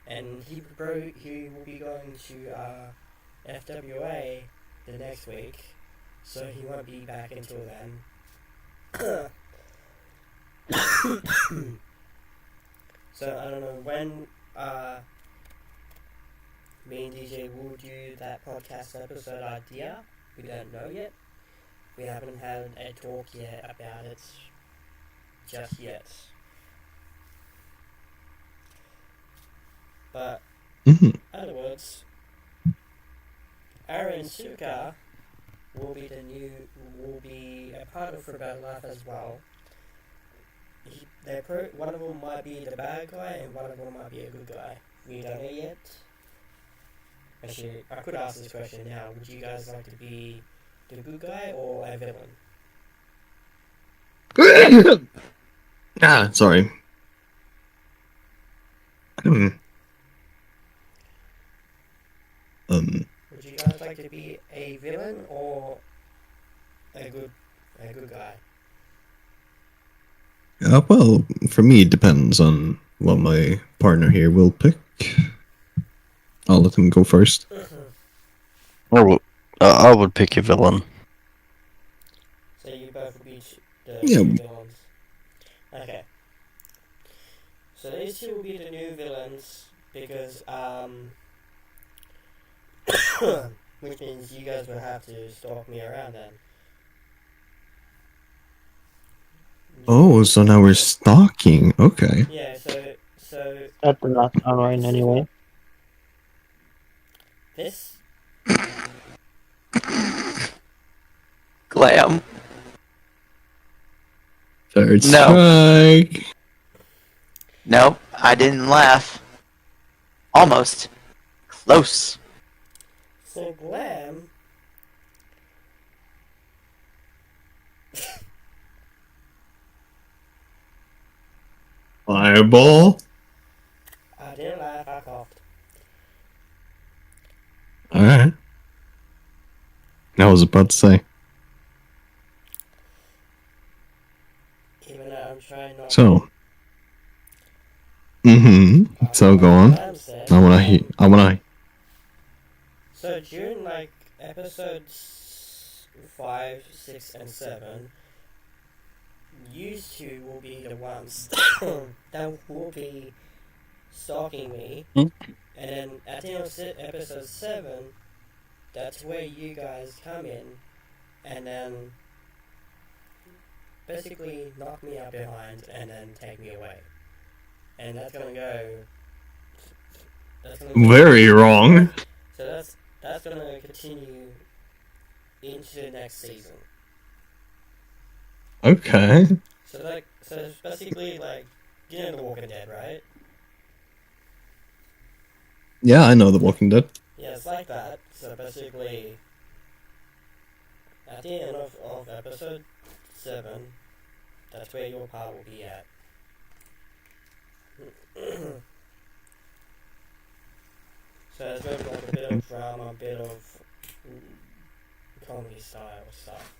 And he will be going to FWA the next week, so he won't be back until then. So I don't know when me and DJ will do that podcast episode idea. We don't know yet. We haven't had a talk yet about it just yet. But Mhm. in other words, Aaron Suka will be a part of Rebel Life as well. One of them might be the bad guy and one of them might be a good guy. We don't know yet. Actually, I could ask this question now. Would you guys like to be the good guy or a villain? Sorry. Would you guys like to be a villain or a good guy? Well, for me, it depends on what my partner here will pick. I'll let him go first. I would pick a villain. So you both would be the Yeah. new villains. Okay. So these two will be the new villains because which means you guys will have to stalk me around then. Oh, so now we're stalking. Okay. Yeah, so That did not sound right in any way. this Glam. Third No. strike. Nope, I didn't laugh. Almost. Close. so Glam Fireball. I didn't laugh, I coughed. Alright. I was about to say. Even though I'm trying not So. So go on. Glam said, I wanna. So during like episodes 5, 6, and 7, you two will be the ones that will be stalking me. Hmm? And then at the end of episode 7, that's where you guys come in and then basically knock me out behind and then take me away. And that's gonna go. Very wrong. So that's gonna continue into the next season. Okay. So it's basically like, you know The Walking Dead, right? Yeah, I know The Walking Dead. Yeah, it's like that. So basically, at the end of episode 7, that's where your part will be at. So it's going to be like a bit of drama, a bit of comedy style stuff.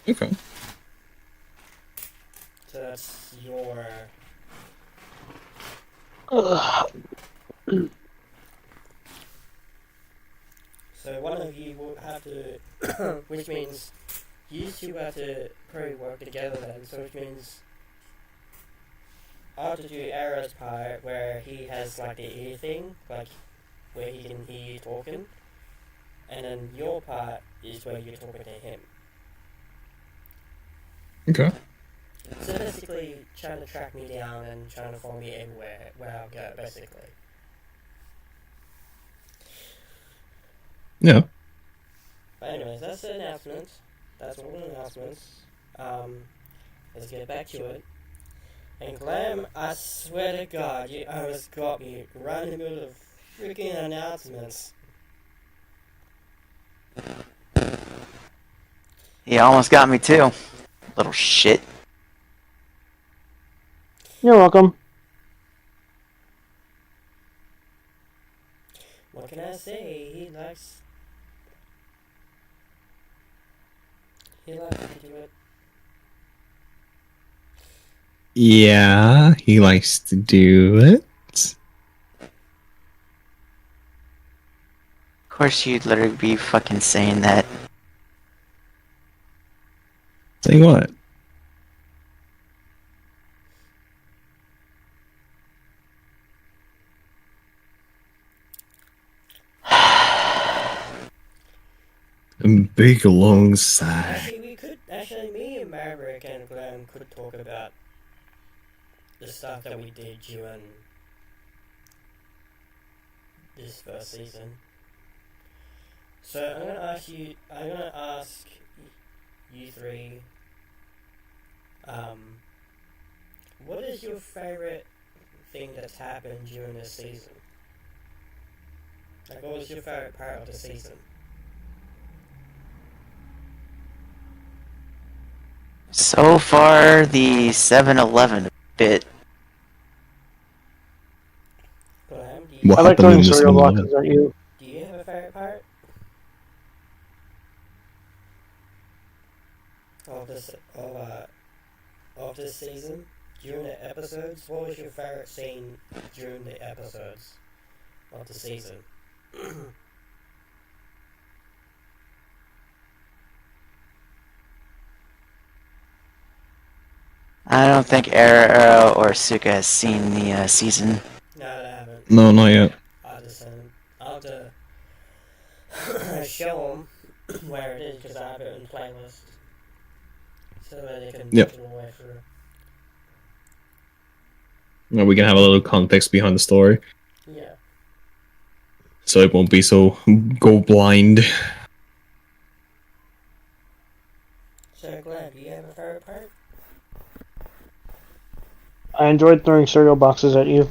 Okay. So that's your... So one of you will have to, which means you two have to probably work together then. So which means I'll have to do Arrow's part where he has like the ear thing, like where he can hear you talking, and then your part is where you're talking to him. Okay. So basically, trying to track me down and trying to follow me everywhere where I go, basically. Yeah. But anyways, that's the announcement. That's all the announcements. Let's get back to it. And Glam, I swear to God, you almost got me right in the middle of freaking announcements. He almost got me too. Little shit. You're welcome. What can I say? He likes to do it. Yeah, he likes to do it. Of course, you'd literally be fucking saying that. Say what? A big long sigh. Actually, me and Maverick and Glenn could talk about the stuff that we did during this first season. So I'm gonna ask you three, what is your favorite thing that's happened during this season? Like, what was your favorite part of the season? So far, the 7-Eleven bit. Glenn, What I like happened in throwing this cereal one? boxes at you. do you have a favorite part of this season? During the episodes, what was your favorite scene during the episodes of the season? I don't think Arrow or Suka has seen the season. No, I haven't. No, not yet. I'll have to show them where it is because I have it in playlist, so that they can Yep. take it away through. Well, we can have a little context behind the story, Yeah. so it won't be so go blind. So Glenn, do you have a favorite part? I enjoyed throwing cereal boxes at you.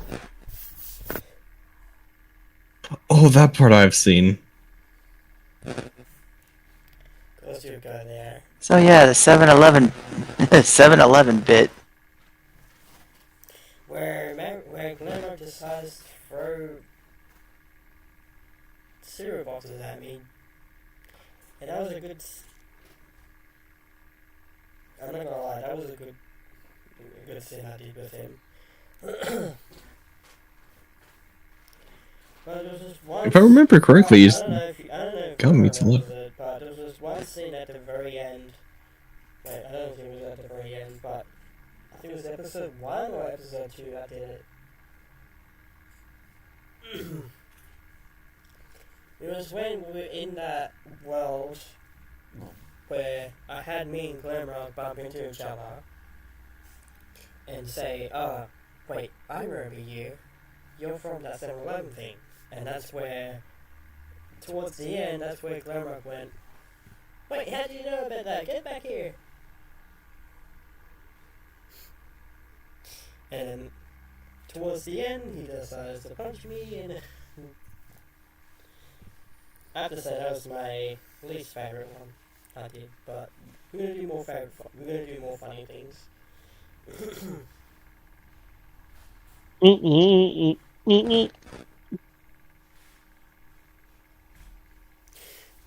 Oh, that part I've seen. Goes to go there. So yeah, the 7-Eleven, 7-Eleven bit. Where Glenn decides to throw cereal boxes at me, and that was a good. I'm not gonna lie, that was a good scene I did with him. But there was this one. If I remember correctly, I don't know if got me you to look. remember it, but there was this one scene at the very end. Wait, I don't think it was at the very end, but I think it was episode 1 or episode 2 I did it. It was when we were in that world where I had me and Glamrock bump into each other and say, oh, wait, I remember you. You're from that 7-Eleven thing. And that's where, towards the end, that's where Glamrock went, wait, how did you know about that? Get back here. And then, towards the end, he decides to punch me, and I have to say that was my least favorite one I did, but we're gonna do more we're gonna do more funny things.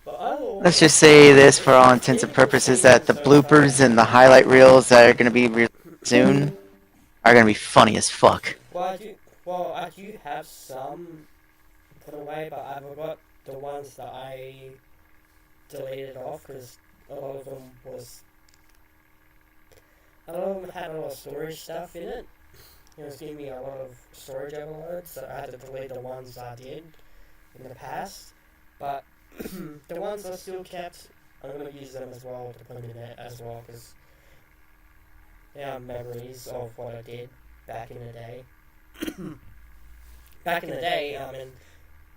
But Let's just say this for all intents and purposes that the bloopers and the highlight reels that are going to be released soon are going to be funny as fuck. Well, I do have some put away, but I forgot the ones that I deleted off because a lot of them had a lot of storage stuff in it. It was giving me a lot of storage overload, so I had to delete the ones I did in the past. But the ones I still kept, I'm going to use them as well to put in it as well, because they are memories of what I did back in the day. Back in the day, I mean,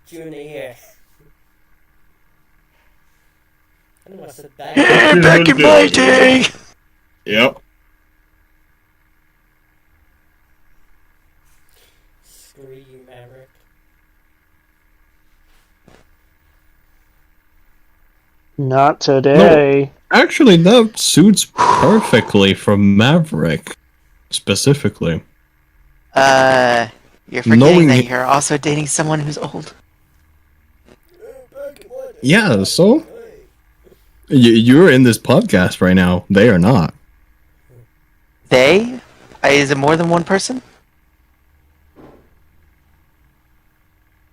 during the year. I don't know what I said back. Back in my day! Yep. Screw you, Maverick. Not today. Actually, that suits perfectly for Maverick, specifically. You're forgetting Knowing that it- you're also dating someone who's old. Yeah, so you're in this podcast right now. They are not. They? Is it more than one person?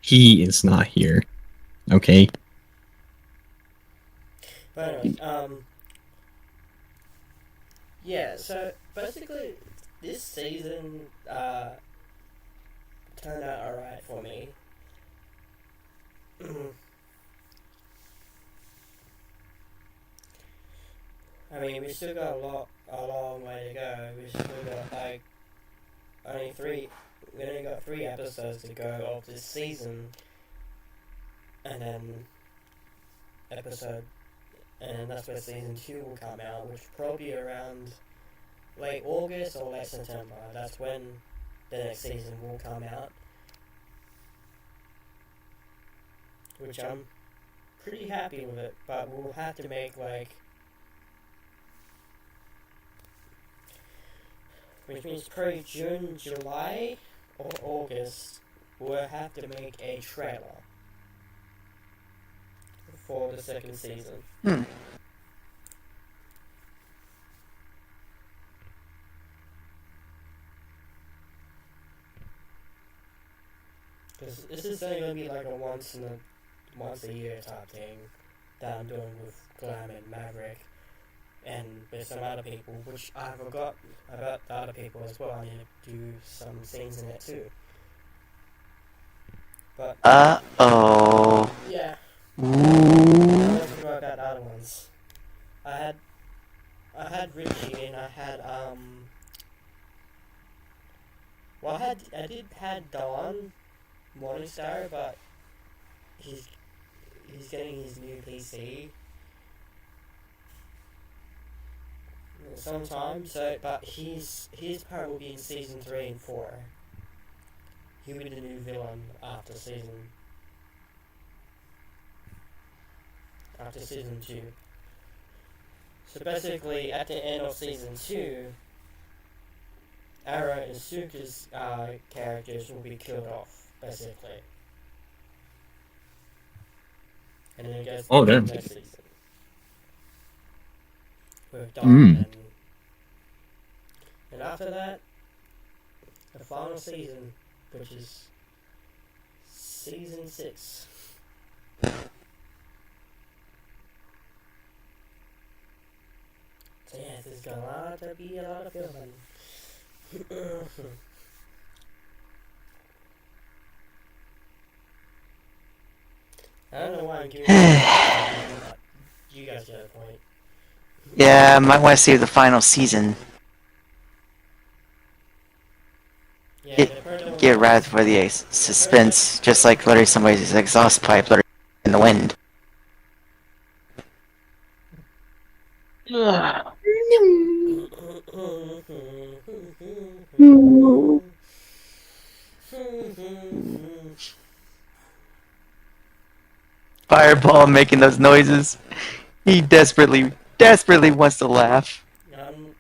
He is not here. Okay. But anyways, yeah. So basically, this season turned out alright for me. I mean, we still got a long way to go. We still got like we only got 3 episodes to go of this season, and then that's where season 2 will come out, which will probably be around late August or late September. That's when the next season will come out, which I'm pretty happy with it, but we'll have to make which means probably June, July, or August, we'll have to make a trailer for the second season. Because this is only going to be like a once a year type thing that I'm doing with Glam and Maverick, and with some other people, which I forgot about the other people as well. I need to do some scenes in it too. But yeah, I almost forgot about the other ones. I had Richie, and I had well, I did had Don Morningstar, but he's getting his new PC sometime. So, but his part will be in season 3 and 4. He'll be the new villain after season 2. So basically, at the end of season 2, Arrow and Suka's characters will be killed off, basically. And then it goes to the next season. With Dawn and after that, the final season, which is season 6. So yeah, there's going to be a lot of filming. I don't know why I'm giving but you guys get a point. Yeah, might want to see the final season. Yeah, Get right for the suspense, just like literally somebody's exhaust pipe literally in the wind. Fireball making those noises. He desperately wants to laugh. I'm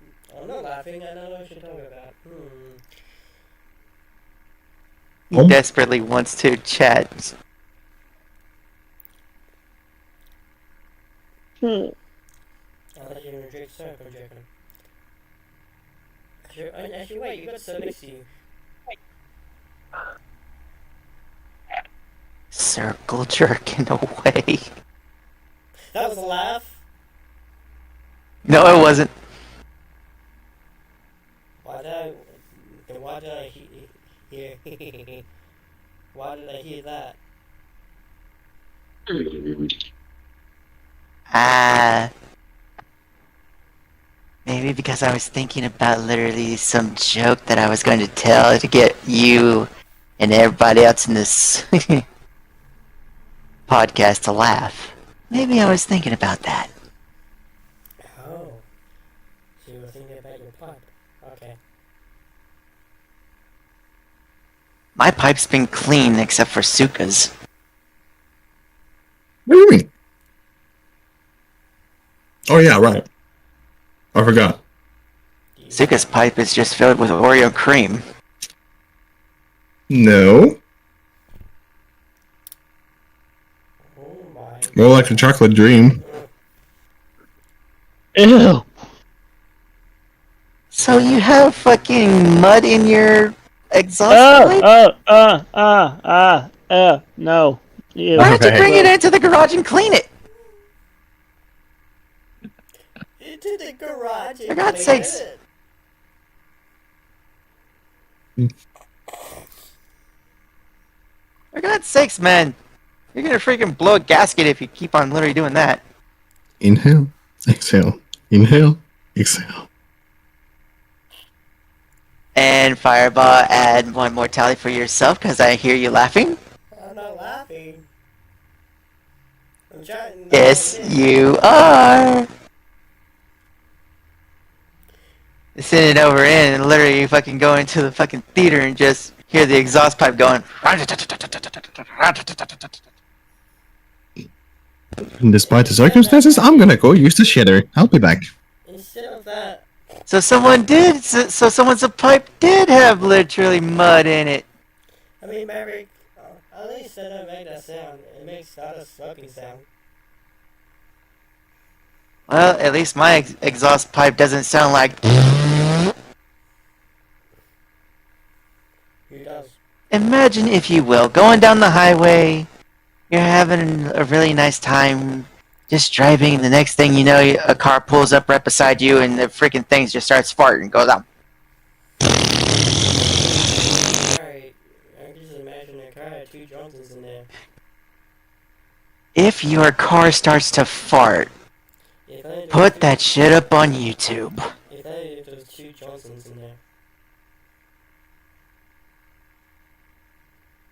not laughing, I know what you're talking about. He desperately wants to chat. I thought you were gonna drink soap, I'm joking. Actually, wait, you got soap next to you. Circle jerking away. That was a laugh? No, it wasn't. Why did I hear? Why did I hear that? Maybe because I was thinking about literally some joke that I was going to tell to get you and everybody else in this podcast to laugh. Maybe I was thinking about that. Oh. So you were thinking about your pipe. Okay. My pipe's been clean except for Suka's. What do you mean? Oh yeah, right. I forgot. Suka's pipe is just filled with Oreo cream. No. Oh my More like a chocolate dream. Ew. So you have fucking mud in your exhaust pipe? No. Ew. Why don't you bring it Gross. into the garage and clean it? Into the garage and For God's clean sakes. it. For God's sakes, man. You're gonna freaking blow a gasket if you keep on literally doing that. Inhale, exhale. Inhale, exhale. And Fireball, add one more tally for yourself, because I hear you laughing. I'm not laughing. I'm trying. Yes, you are. Send it over in and literally fucking go into the fucking theater and just hear the exhaust pipe going. Despite the circumstances, I'm gonna go use the shitter. I'll be back. Instead of that, So someone's pipe did have literally mud in it. I mean, Maverick, at least it don't make that sound. It makes not a slurping sound. Well, at least my exhaust pipe doesn't sound like. Who does? Imagine, if you will, going down the highway, you're having a really nice time, just driving, and the next thing you know, a car pulls up right beside you, and the freaking thing just starts farting, goes out. Alright, I can just imagine a car had 2 Johnsons in there. If your car starts to fart, If only there put was that shit up on YouTube. If only there was 2 Johnsons in there.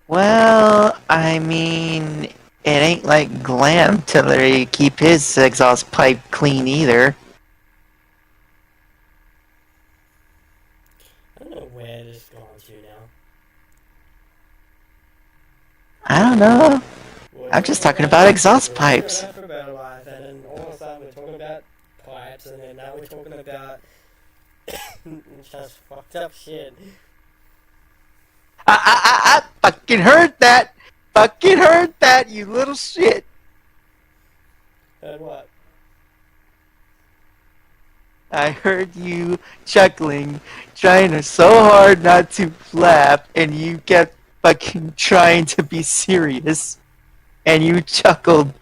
Well, I mean, it ain't like Glam to literally keep his exhaust pipe clean either. I don't know where this is going to now. I don't know. I'm just talking about exhaust pipes. For better life, and then all of a sudden we're talking about pipes, and then now we're talking about just fucked up shit. I fucking heard that! Fucking heard that, you little shit! And what? I heard you chuckling, trying so hard not to laugh, and you kept fucking trying to be serious. And you chuckled.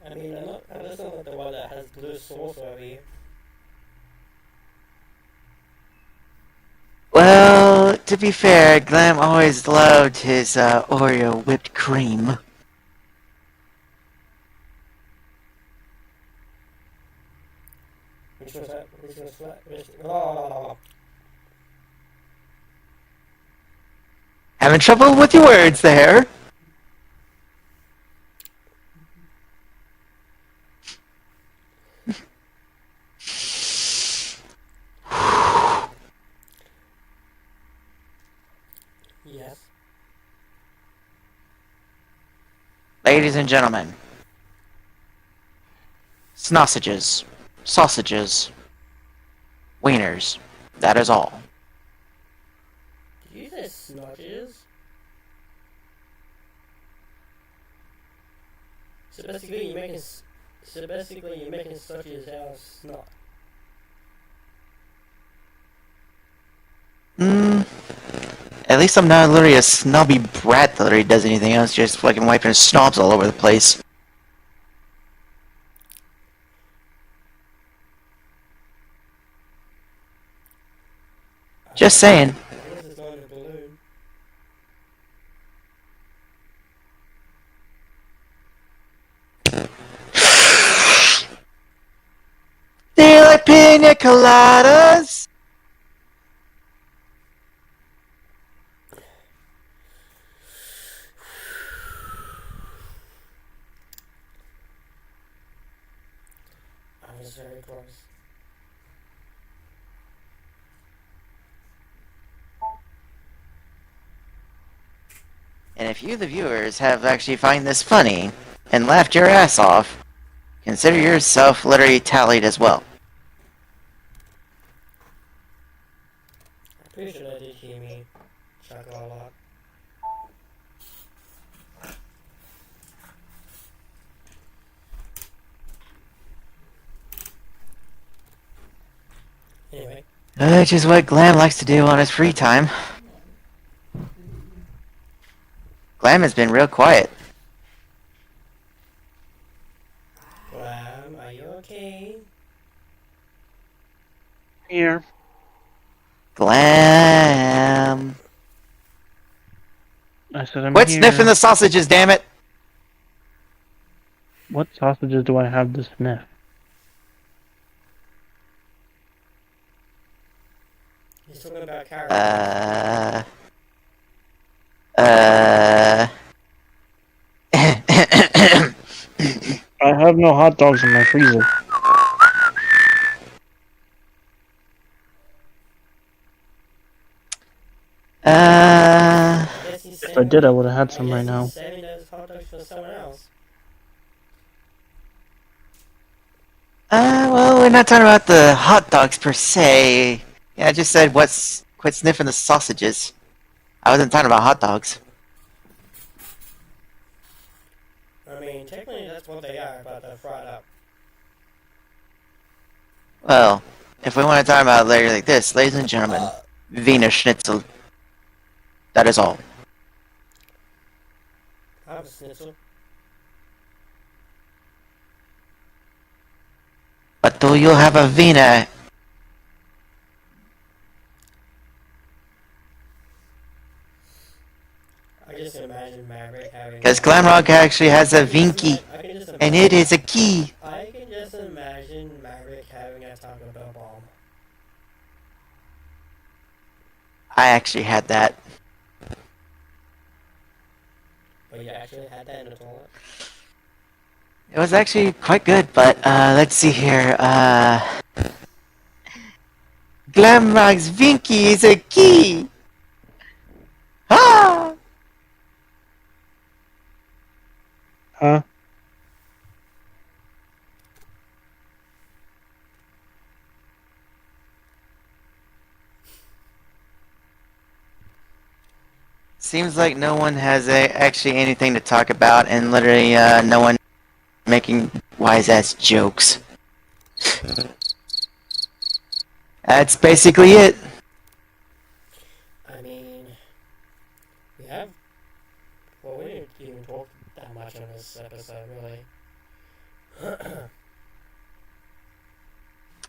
I mean, I'm just not the one that has blue sauce over here. Well, to be fair, Glam always loved his Oreo whipped cream. Which was that? Oh. Having trouble with your words there. Yes. Ladies and gentlemen, sausages, wieners, that is all. Did you say snodges? So basically, you're making sausages out of snot. At least I'm not literally a snobby brat that literally does anything else, just fucking wiping his snobs all over the place. Just saying. I guess it's not a balloon. Do you like pina coladas? I was very close. And if you, the viewers, have actually find this funny and laughed your ass off, consider yourself literally tallied as well. I'm pretty sure they did hear me chuckle a lot. Anyway, Which is what Glam likes to do on his free time. Glam has been real quiet. Glam, are you okay? Here. Glam. I said I'm Quit here. sniffing the sausages, damn it! What sausages do I have to sniff? He's talking about carrots. I have no hot dogs in my freezer. I guess he's If I did, I would have had I some guess right he's now. saving those hot dogs for someone else. Well, we're not talking about the hot dogs per se. Yeah, I just said quit sniffing the sausages. I wasn't talking about hot dogs. I mean, technically that's what they are, but they're fried up. Well, if we want to talk about it later like this, ladies and gentlemen, Wiener Schnitzel. That is all. I have a schnitzel. But do you have a Wiener? I just imagine Maverick having. Because Glamrock actually has a Vinky, I can just and it is a key. I can just imagine Maverick having a Taco Bell bomb. I actually had that. But you actually had that in the toilet. It was actually quite good, but let's see here. Glamrock's Vinky is a key. Ah! Huh? Seems like no one has actually anything to talk about, and literally no one making wise ass jokes. That's basically it. I mean, we have. Well, we didn't even talk that much on this episode, really.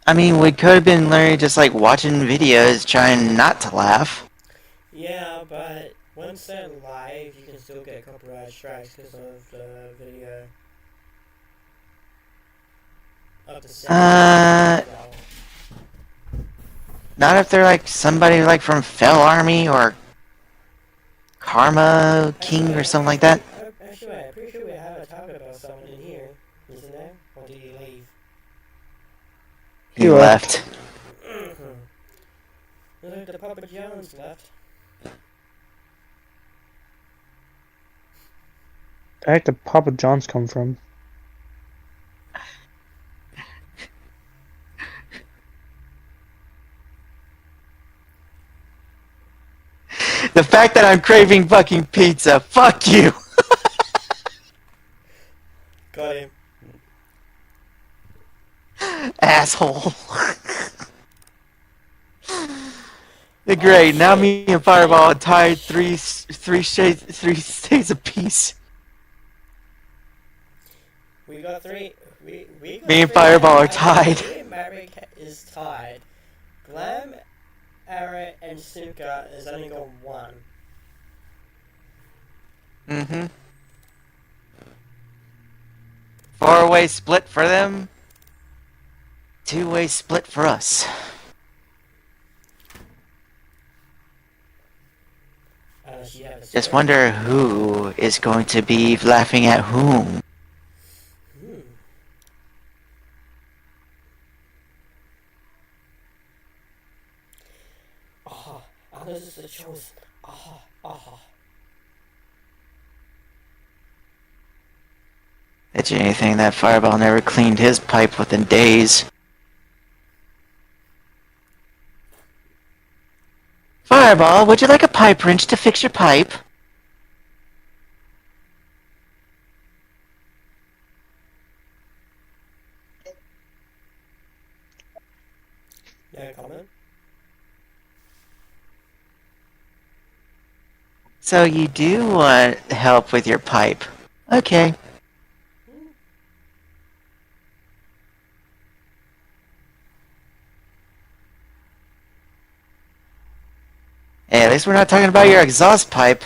I mean, we could have been literally just like watching videos, trying not to laugh. Yeah, but once they're live, you can still get copyright strikes because of the video. Up to 7 minutes. Not if they're like somebody like from Fell Army or Karma King or something like that. Actually, I'm pretty sure we have a talk about someone in here, isn't there? Or did he leave? He left. Look, the Papa Jones left. The heck did Papa John's come from? The fact that I'm craving fucking pizza, fuck you! Got him. Asshole. Great, now me and Fireball are tied three stays apiece. We got three. We got Me and three Fireball are I- tied. Me and Maverick is tied. Glam, Ara, and Suka is only got one. Mm-hmm. 4-way split for them. 2-way split for us. Unless you have a Just split. wonder who is going to be laughing at whom. Hmm. Ah, this is the chosen. Ah, ah. Bet you anything that Fireball never cleaned his pipe within days. Fireball, would you like a pipe wrench to fix your pipe? No comment. So you do want help with your pipe. Okay. Hey, at least we're not talking about your exhaust pipe.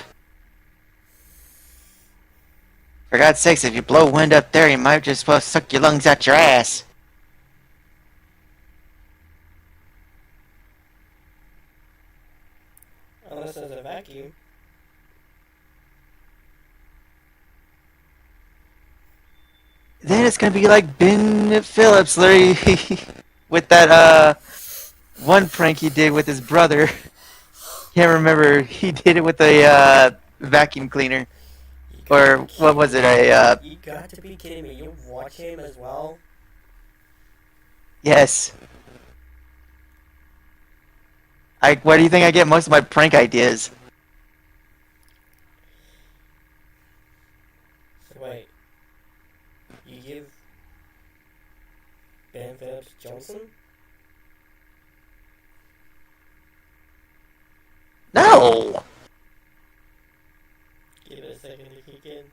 For God's sakes, if you blow wind up there, you might just well suck your lungs out your ass. Unless there's a vacuum. Then it's gonna be like Ben Phillips, Larry, with that one prank he did with his brother. Can't remember. He did it with a vacuum cleaner, You got or to be what was it? kidding me. You got to be kidding me. You watch him as well? Yes. Where do you think I get most of my prank ideas? So wait. You give Ben Phillips Johnson? No. Give it a second to kick in.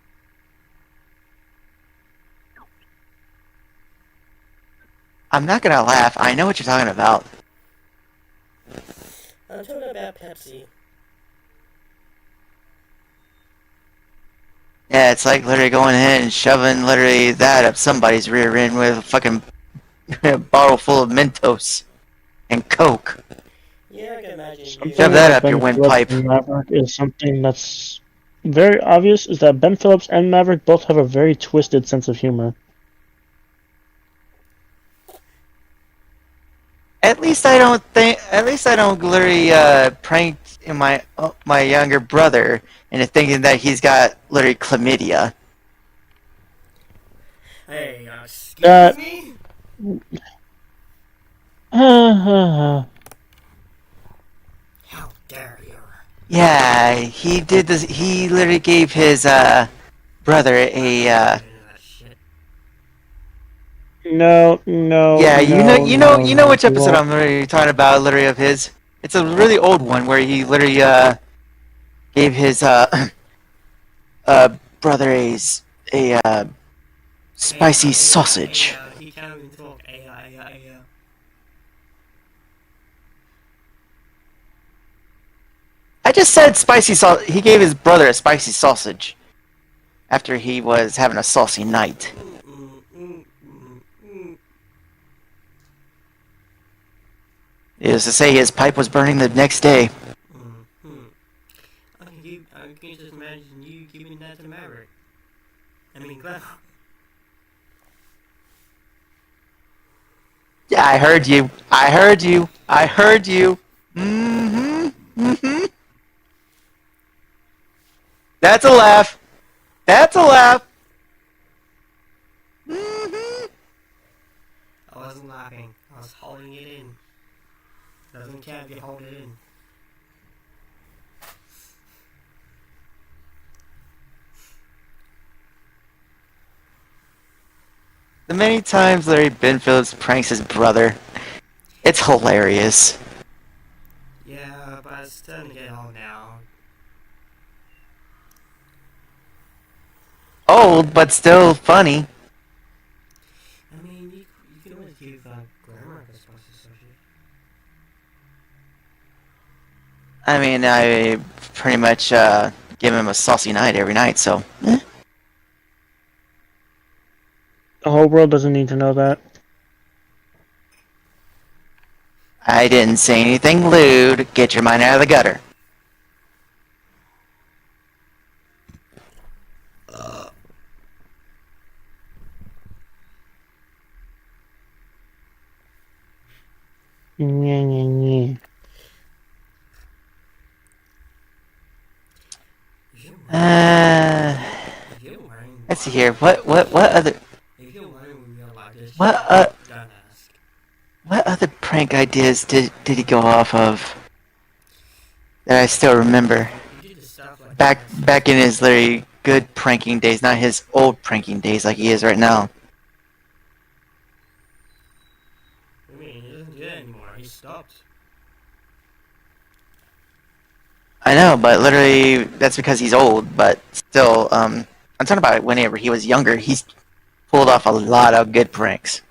I'm not gonna laugh. I know what you're talking about. I'm talking about Pepsi. Yeah, it's like literally going ahead and shoving literally that up somebody's rear end with a fucking bottle full of Mentos and Coke. Yeah, I can imagine you. Something Shove that about up your Ben windpipe. Phillips and Maverick is something that's very obvious. Is that Ben Phillips and Maverick both have a very twisted sense of humor. At least I don't literally prank my younger brother into thinking that he's got literally chlamydia. Hey, excuse That- me? Uh, How dare you? Yeah, he did this. He literally gave his brother a That shit. no. yeah. You know which you episode won't. I'm literally talking about. Literally of his. It's a really old one where he literally gave his brother a spicy sausage. He can't even talk. I just said spicy sauce. He gave his brother a spicy sausage after he was having a saucy night. It was to say his pipe was burning the next day. I can just imagine you giving that to Maverick. I mean, Glenn. Yeah, I heard you. I heard you. I heard you. That's a laugh. That's a laugh. I wasn't laughing. I was holding it in. Doesn't count if you hold it in. The many times Larry Ben Phillips pranks his brother, it's hilarious. Yeah, but it's starting to get old now. Old, but still funny. I mean, you can always give grammar a spicy sausage. I mean, I pretty much give him a saucy night every night, so. The whole world doesn't need to know that. I didn't say anything lewd. Get your mind out of the gutter. Yeah. If you're wearing Let's see here. What other If you're wearing real like this, What, don't ask. what other prank ideas did he go off of that I still remember? You do the stuff like Back in his very good pranking days, not his old pranking days like he is right now. I mean, you just doesn't do that anymore. He stopped. I know, but literally that's because he's old. But still, I'm talking about whenever he was younger. He's pulled off a lot of good pranks.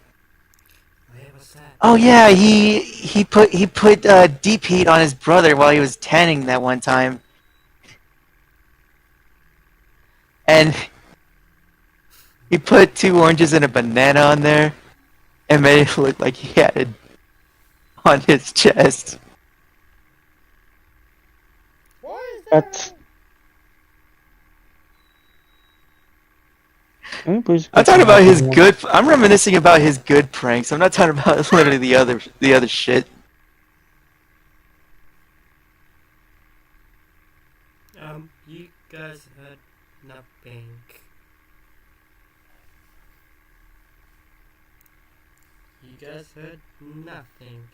Wait, what's that? Oh yeah, he put deep heat on his brother while he was tanning that one time, and he put 2 oranges and a banana on there, and made it look like he had it on his chest. What is that? That's. Can we please I'm get talking some about help his on that? good. I'm reminiscing about his good pranks. I'm not talking about literally the other shit. You guys heard nothing. You guys heard nothing.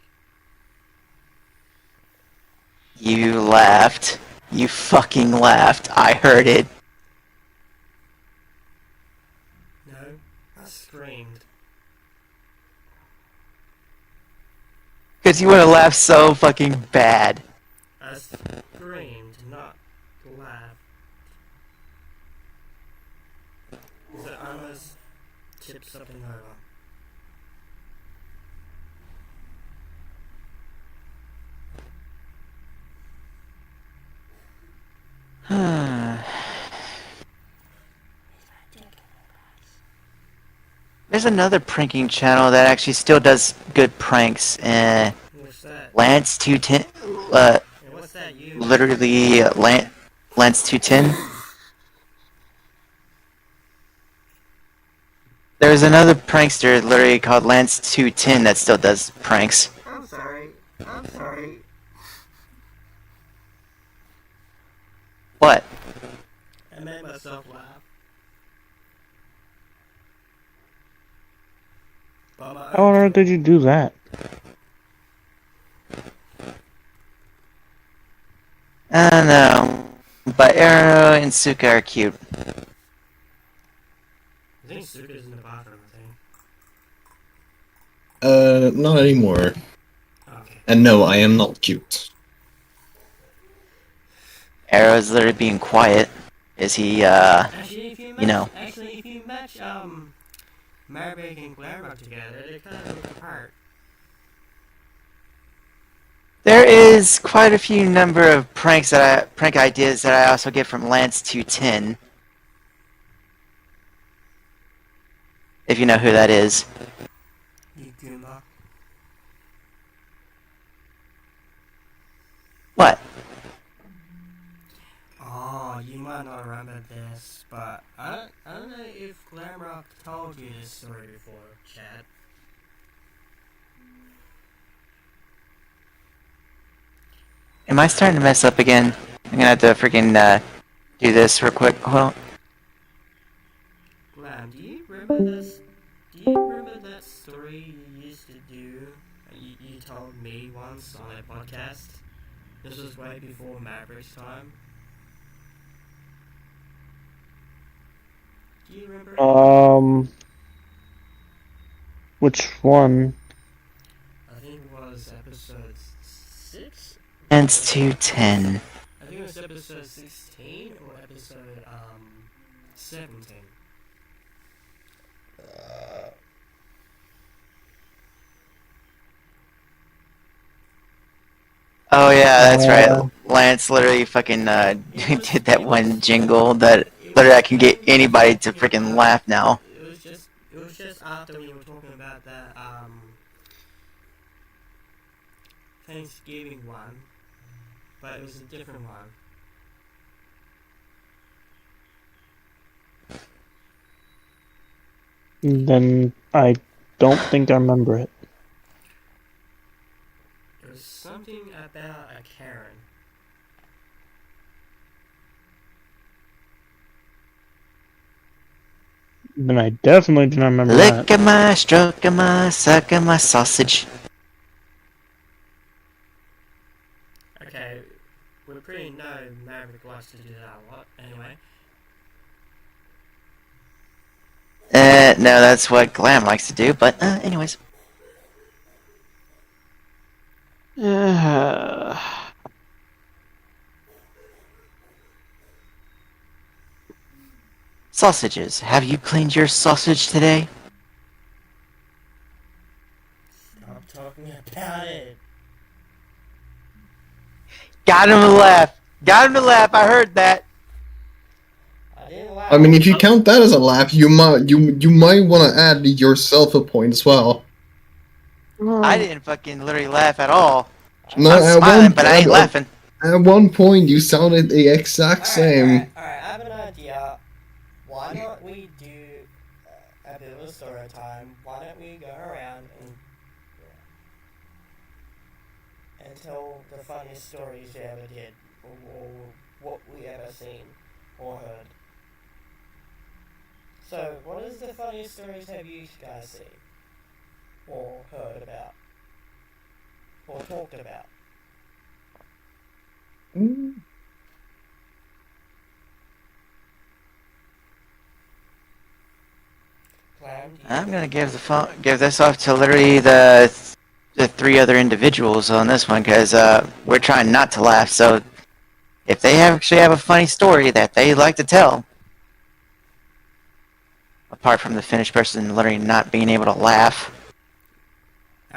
You laughed. You fucking laughed. I heard it. No, I screamed. Because you would have laughed so fucking bad. I screamed, not laughed. Because I almost tipped something over. There's another pranking channel that actually still does good pranks. What's that? Lance 210. And what's that you? Literally Lance 210. There's another prankster literally called Lance 210 that still does pranks. I'm sorry. I'm sorry. What? I made myself laugh. By my How on own earth did you do that? I don't know. But Arrow and Suka are cute. I think Suka's in the bathroom, I think. Not anymore. Okay. And no, I am not cute. Arrow's literally being quiet. Is he, Actually, if you match, you know. Maribek and Glamrock together, they kind of look apart. There is quite a few number of prank ideas that I also get from Lance 210. If you know who that is. You Goomba. What? Oh, you might not remember this, but I don't know if Glamrock told you this story before, Chad. Am I starting to mess up again? I'm gonna have to freaking do this real quick. Hold on. Glam, do you remember this? Do you remember that story you used to do? You told me once on a podcast. This was way before Maverick's time. Do you remember? Which one? I think it was episode 6? Lance 210. I think it was episode 16 or episode 17. Oh yeah, that's right. Lance literally fucking did that one jingle that literally I can get anybody to freaking laugh now. It was just after we were talking about that Thanksgiving one, but it was a different one. Then I don't think I remember it. It was something about a Karen. Then I definitely do not remember that. Lick at my, stroke at my, suck at my sausage. Okay, we pretty know Maverick likes to do that a lot. Anyway, No, that's what Glam likes to do, but anyways. Sausages. Have you cleaned your sausage today? Stop talking about it. Got him to laugh. Got him to laugh. I heard that. I didn't laugh. I mean, if you count that as a laugh, you might want to add yourself a point as well. I didn't fucking literally laugh at all. No, I'm at smiling, one- but I ain't laughing. At one point, you sounded the exact same. Alright, I have an idea. Why don't we do a bit of a story time? Why don't we go around and tell the funniest stories you ever did, or what we ever seen or heard? So, what is the funniest stories have you guys seen? Or heard about? Or talked about? Clam, do you I'm gonna give this off to literally the three other individuals on this one because we're trying not to laugh. So if they actually have a funny story that they like to tell, apart from the Finnish person literally not being able to laugh,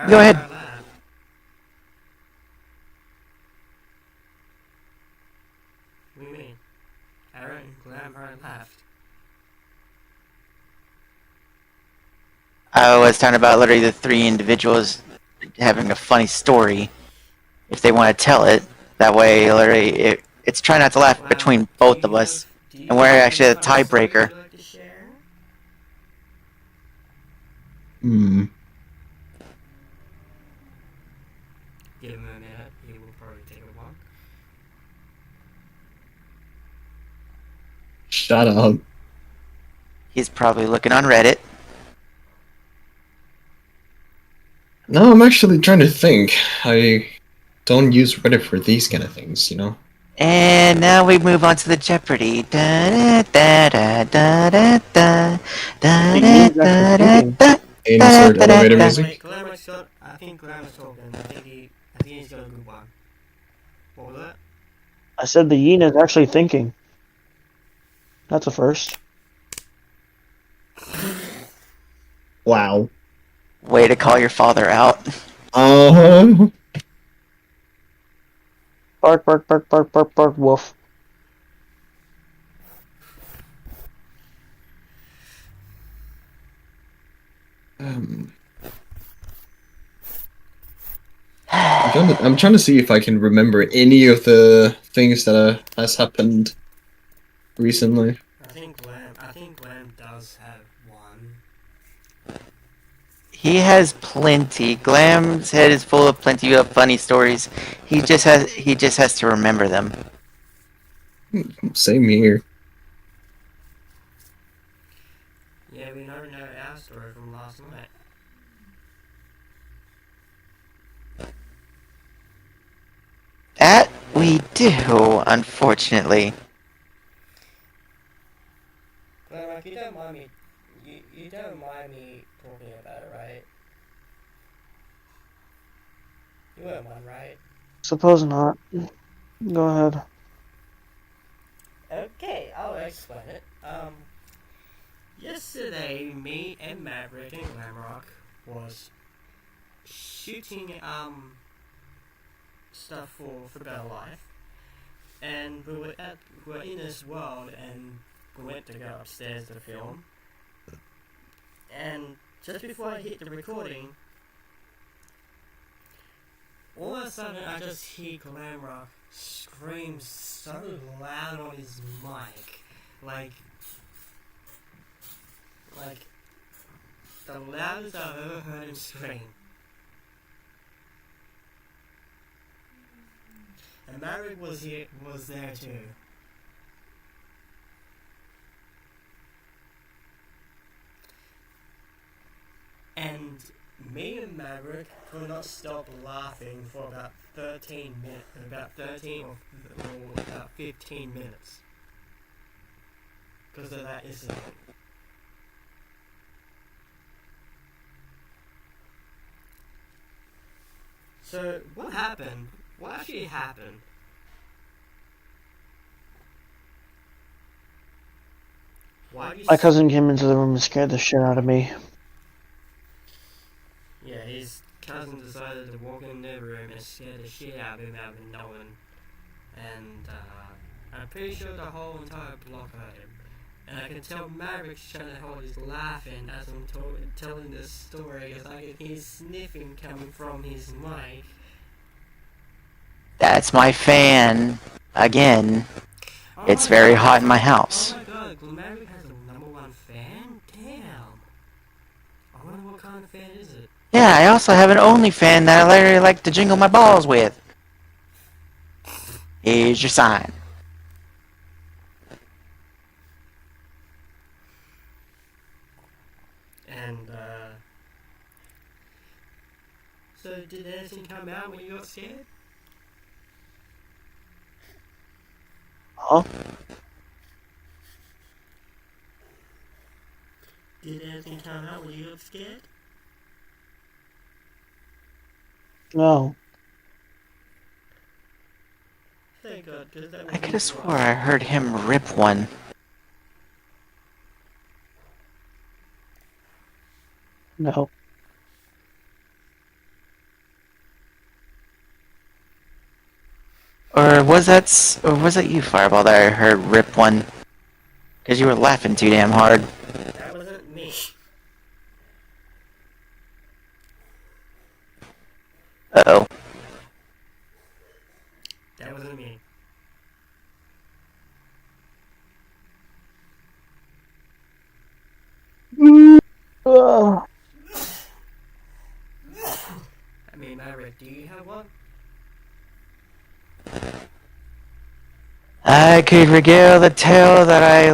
go ahead. What do you mean? Aaron, Glam, Aaron laughed. I was talking about literally the three individuals having a funny story. If they want to tell it, that way literally it's try not to laugh Clam, between both of us. And we're actually the tiebreaker. Like to share? Give him a minute, he will probably take a walk. Shut up. He's probably looking on Reddit. No, I'm actually trying to think. I don't use Reddit for these kind of things, you know? And now we move on to the Jeopardy. Da, da, da, da, da, da, da, da, da, da, da. Insert elevator da. music. Wait, Glamour's got, I think Glamour's talking. I think he's got a good one. What was that? I said the yin is actually thinking. That's a first. Wow. Way to call your father out. Uh-huh. Bark, bark, bark, bark, bark, bark, wolf. I'm trying to see if I can remember any of the things that has happened recently. I think Glam does have one. He has plenty. Glam's head is full of plenty of funny stories. He just has to remember them. Same here. Yeah, we never know our story from last night. That we do, unfortunately. Glam, if you don't mind me, you don't mind me talking about it, right? You won't mind, right? Suppose not. Go ahead. Okay, I'll explain it. Yesterday, me and Maverick and Glamrock was shooting, stuff for Better Life. And we were in this world and we went to go upstairs to film. And just before I hit the recording, all of a sudden I just hear Glamrock scream so loud on his mic. Like the loudest I've ever heard him scream. And Maverick was there too. And me and Maverick could not stop laughing for about 13 minutes, about 15 minutes. Because of that incident. So, what happened? What actually happened? Why do you My cousin came into the room and scared the shit out of me. Yeah, his cousin decided to walk in the room and scare the shit out of him out of nowhere. And I'm pretty sure the whole entire block heard him. And I can tell Maverick's trying to hold his laughing as I'm telling this story, because I can hear sniffing coming from his mic. That's my fan. Again. It's very hot in my house. Oh my god, Maverick has a #1 fan? Damn. I wonder what kind of fan is it? Yeah, I also have an only fan that I literally like to jingle my balls with. Here's your sign. And, so did anything come out when you got scared? Oh, Did anything come out when you got scared? No. Thank God, because that was I could have swore I heard him rip one. No. Or was that you, Fireball, that I heard rip one? Because you were laughing too damn hard. That wasn't me. Uh-oh. That wasn't me. Ugh. I mean, Maverick, do you have one? I could regale the tale that I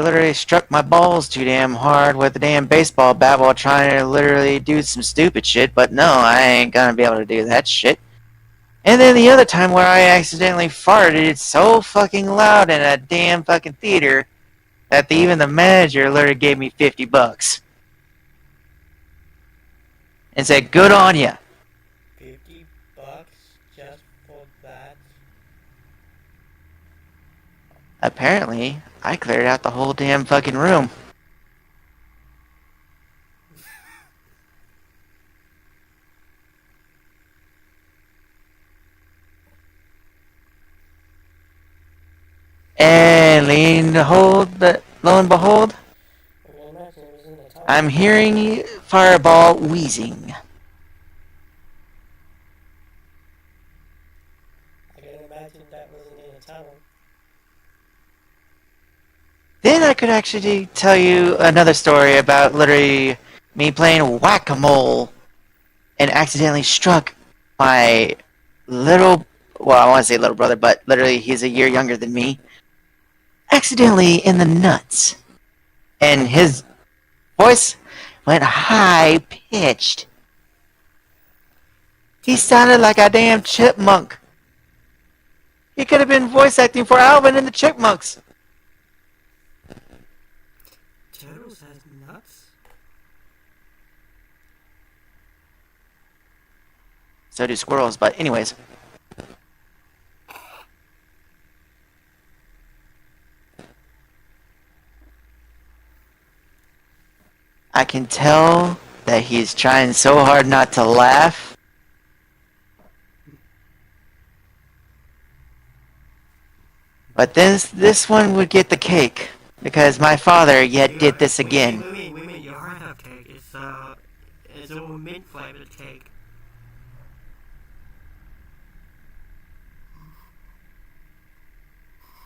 literally struck my balls too damn hard with a damn baseball bat while trying to literally do some stupid shit, but no, I ain't gonna be able to do that shit. And then the other time where I accidentally farted so fucking loud in a damn fucking theater that even the manager literally gave me $50 and said, "Good on ya." $50 just for that? Apparently, I cleared out the whole damn fucking room. And lo and behold, I imagine it was in the tunnel. I'm hearing Fireball wheezing. I can imagine that wasn't in a tunnel. Then I could actually tell you another story about literally me playing whack-a-mole and accidentally struck my well, I want to say little brother, but literally he's a year younger than me, accidentally in the nuts. And his voice went high-pitched. He sounded like a damn chipmunk. He could have been voice acting for Alvin and the Chipmunks. Turtles has nuts? So do squirrels, but anyways. I can tell that he's trying so hard not to laugh. But this one would get the cake, because my father yet did this again. Wait, your heart have cake. It's all mint flavored cake.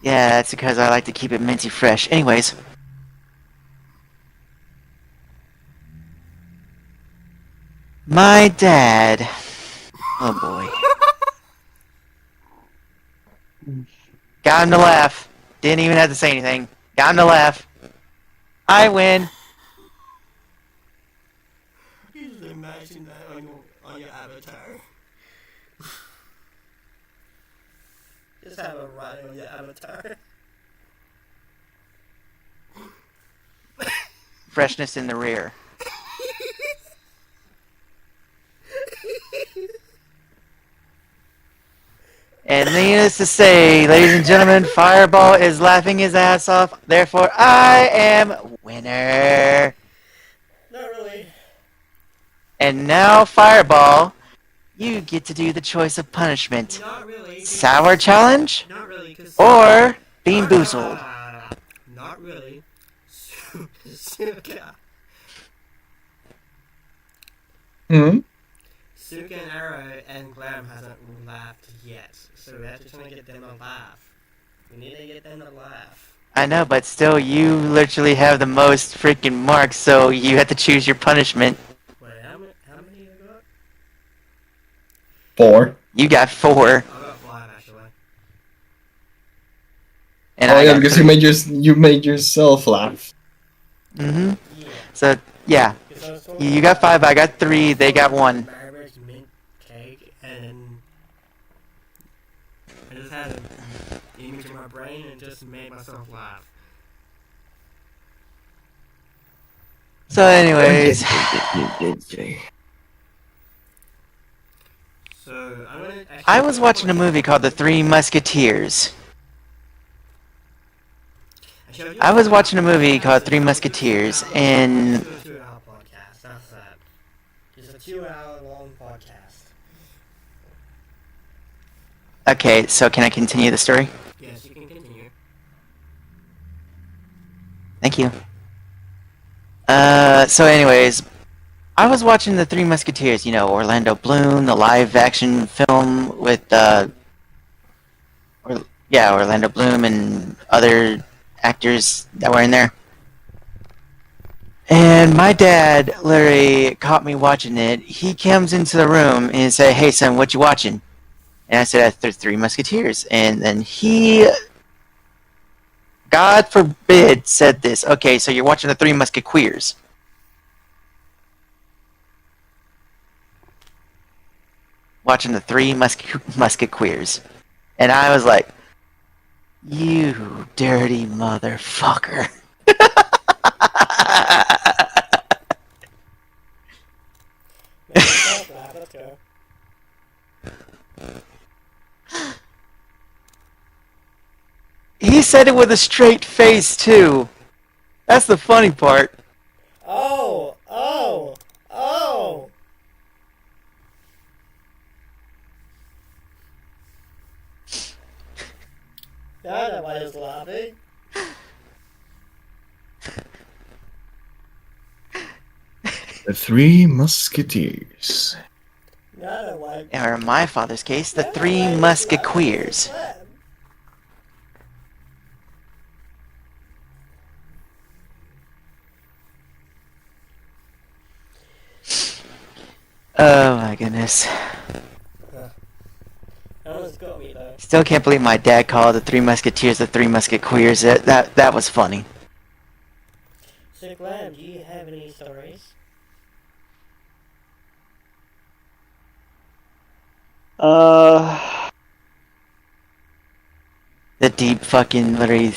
Yeah, that's because I like to keep it minty fresh. Anyways. My dad. Oh boy. Got him to laugh. Didn't even have to say anything. Got him to laugh. I win. You just imagine that on your avatar. Just have a ride on your avatar. Freshness in the rear. And needless to say, ladies and gentlemen, Fireball is laughing his ass off. Therefore, I am winner. Not really. And now, Fireball, you get to do the choice of punishment. Not really. Sour challenge Not really, because... or Bean Boozled. Not really. Suka. Hmm? Suka and Arrow and Glam hasn't laughed yet, so we have to try to get them to laugh. We need to get them to laugh. I know, but still, you literally have the most freaking marks, so you have to choose your punishment. Wait, how many you got? 4. You got 4, I got 5 actually. and Oh I yeah, got because 3. you made yourself laugh. Mm-hmm. Yeah. So, yeah. 'Cause I was talking You got about 5, I got 3, they got 1. Maribel's mint cake, and I just had an image in my brain and just made myself laugh. So, anyways, So I'm gonna. Actually, I was watching a movie called The Three Musketeers. I was watching a movie called Three Musketeers, and It's a 2-hour podcast. That's that. It's a 2-hour long podcast. okay, so can I continue the story? Yes, you can continue. Thank you. So anyways, I was watching The Three Musketeers, you know, Orlando Bloom, the live-action film with, Orlando Bloom and other actors that were in there. And my dad literally caught me watching it. He comes into the room and said, "Hey son, what you watching?" And I said, "The Three Musketeers." And then he, God forbid, said this. "Okay, so you're watching The Three Musketeers." Watching The Three Musketeers. And I was like, "You dirty motherfucker." Let's go. He said it with a straight face, too. That's the funny part. Oh! Oh! Oh! Now nobody's laughing. The Three Musketeers. Now nobody. Or in my father's case, The Three Musketeers. Oh my goodness. That one's got me though. Still can't believe my dad called The Three Musketeers The Three Musketeers. That was funny. So Glam, do you have any stories? The deep fucking literally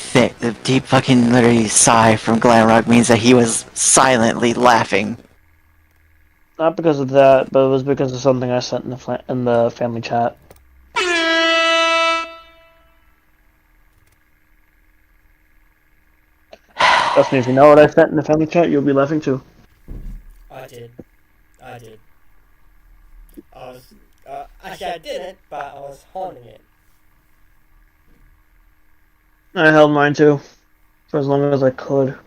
sigh from Glamrock means that he was silently laughing. Not because of that, but it was because of something I sent in the family chat. Trust me, if you know what I sent in the family chat, you'll be laughing too. I did. I was, actually I didn't, but I was holding it. I held mine too, for as long as I could.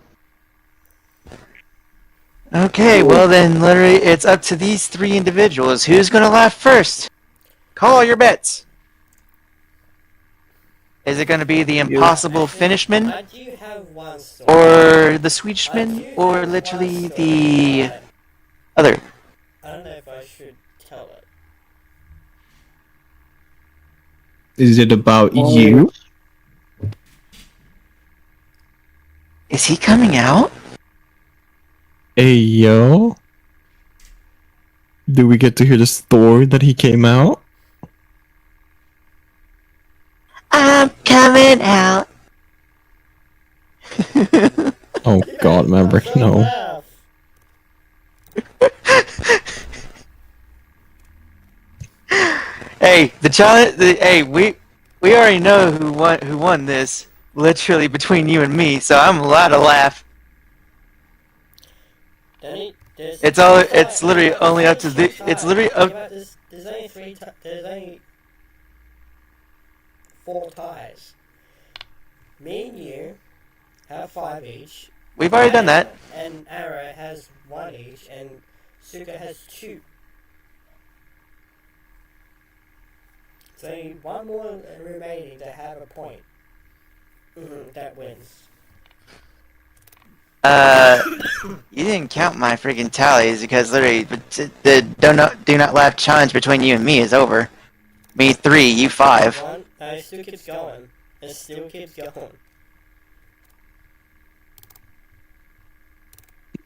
Okay, well then, literally, it's up to these 3 individuals. Who's gonna laugh first? Call your bets. Is it gonna be the Impossible Finishman, I do have one story. or the Swedishman, or literally the other? I don't know if I should tell it. Is it about you? Is he coming out? Hey, yo. Do we get to hear the story that he came out? I'm coming out. Oh god, Maverick, Don't no. laugh. Hey, the challenge. Hey, we already know who won this. Literally between you and me, so I'm allowed to laugh. It's literally only up to the. It's literally up. There's only there's only 4 ties. Me and you have 5 each. We've already done that. And Ara has 1 each, and Suka has 2. So only 1 more remaining to have a point. That wins. You didn't count my freaking tallies because literally the do not laugh challenge between you and me is over. Me 3, you 5. No, it still keeps going. It still keeps going.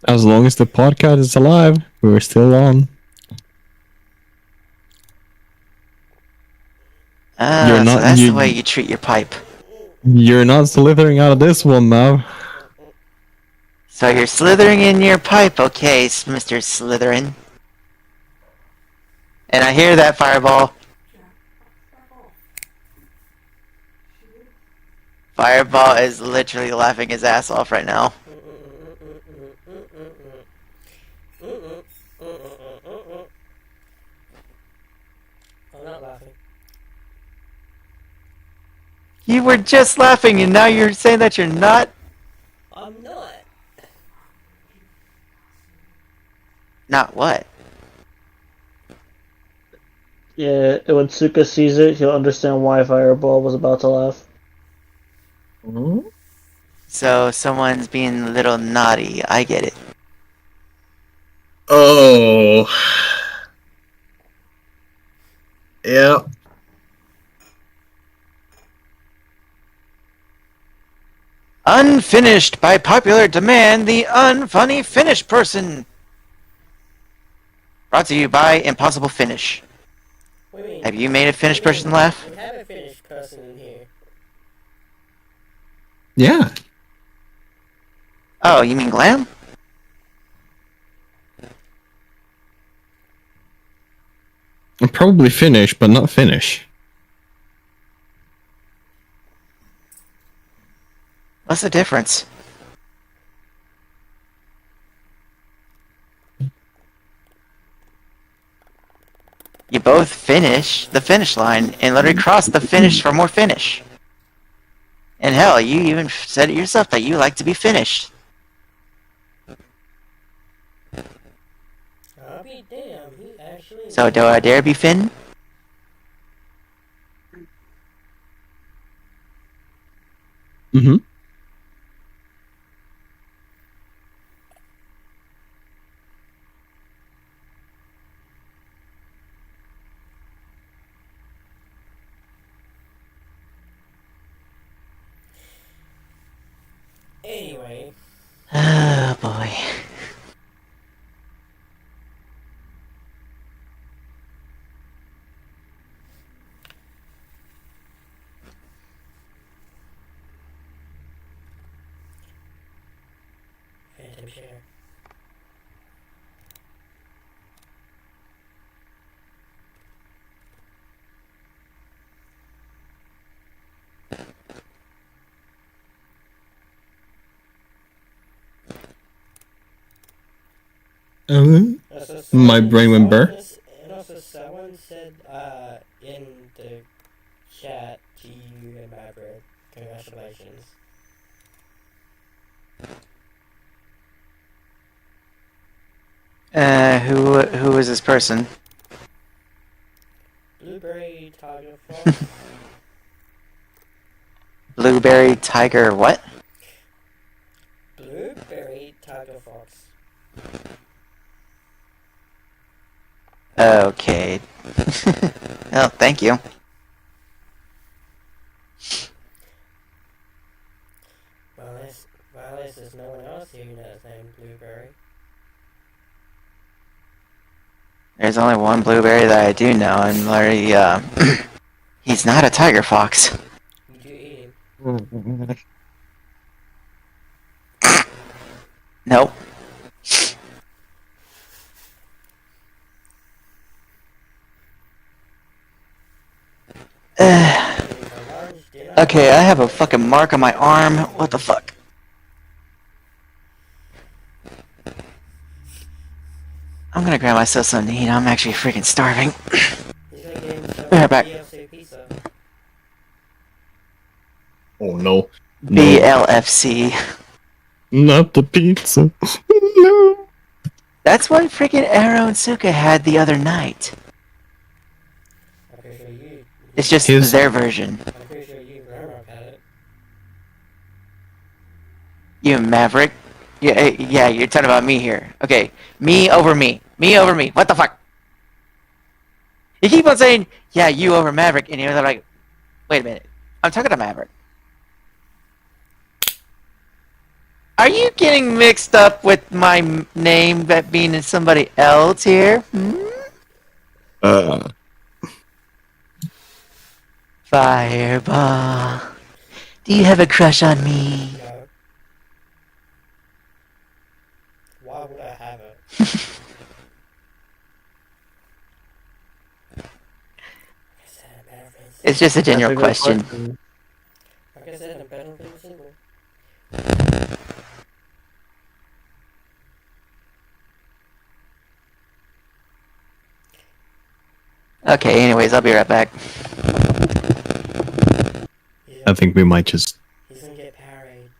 As long as the podcast is alive, we're still on. You're So not- that's you- the way you treat your pipe. You're not slithering out of this one, Mav. So you're slithering in your pipe, okay, Mr. Slytherin. And I hear that, Fireball. Fireball is literally laughing his ass off right now. I'm not laughing. You were just laughing and now you're saying that you're not? I'm not. Not what? Yeah, when Suka sees it, he'll understand why Fireball was about to laugh. So someone's being a little naughty. I get it. Oh. Yeah. Unfinished by popular demand, the unfunny finish person. Brought to you by Impossible Finish. What do you mean? Have you made a finished person laugh? We have a finished person in here. Yeah. Oh, you mean Glam? Probably finish, but not finish. What's the difference? You both finish the finish line and literally cross the finish for more finish. And hell, you even said it yourself that you like to be finished. I'll be damned. He actually. So do I dare be Finn? Mm-hmm. Anyway, Oh boy. Phantom Share. My brain went burr. And also, someone said in the chat to you and Maverick, congratulations. Who is this person? Blueberry Tiger Fox. Blueberry Tiger what? Blueberry Tiger Fox. Okay. Oh, thank you. Well, unless there's no one else here who knows named Blueberry. There's only one blueberry that I do know, and Larry, he's not a tiger fox. Would you eat him? Nope. Okay, I have a fucking mark on my arm. What the fuck? I'm gonna grab myself something to eat. I'm actually freaking starving. Be right back. Oh no. BLFC. Not the pizza. No. That's what freaking Arrow and Suka had the other night. It's just His- their version. I'm pretty sure you and Ragnarok had it. You and Maverick? Yeah, you're talking about me here. Okay, me over me. Me over me. What the fuck? You keep on saying, yeah, you over Maverick, and you're like, wait a minute. I'm talking to Maverick. Are you getting mixed up with my name that being in somebody else here? Fireball. Do you have a crush on me? No. Why would I have it? Like I said, I'm better than It's just a general That's a good question. Like I said, I'm better than single. Okay, anyways, I'll be right back. I think we might just. He's gonna get parried.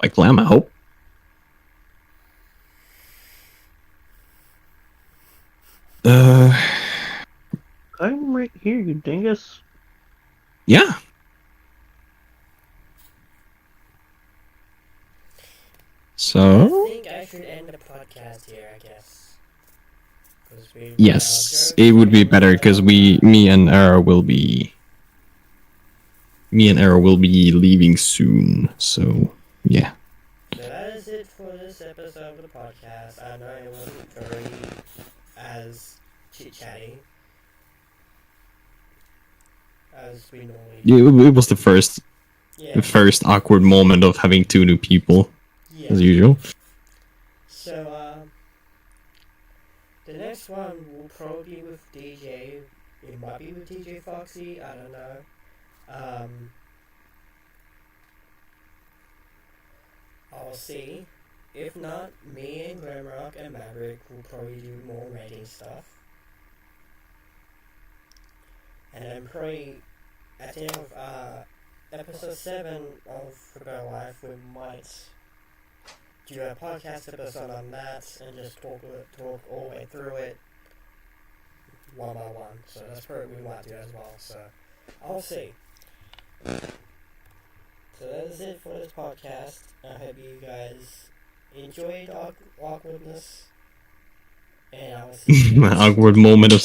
Like Lamb, I hope. I'm right here, you dingus. Yeah. So. I think I should end the podcast here, I guess. 'Cause we Yes, it would be better because me and Arrow will be leaving soon. So yeah. So that is it for this episode of the podcast. I know it wasn't very as chit-chatty as we normally do. It was the first Yeah, awkward moment of having two new people as yeah. usual. So, the next one will probably be with DJ. It might be with DJ Foxy, I don't know. I'll see. If not, me and Glamrock and Maverick will probably do more rating stuff. And then probably at the end of episode 7 of Rebel Life, we might do a podcast episode on that and just talk all the way through it one by one. So that's probably what we might do as well. So I'll see. So that is it for this podcast. I hope you guys enjoyed awkwardness, and I will see you guys. Awkward moment of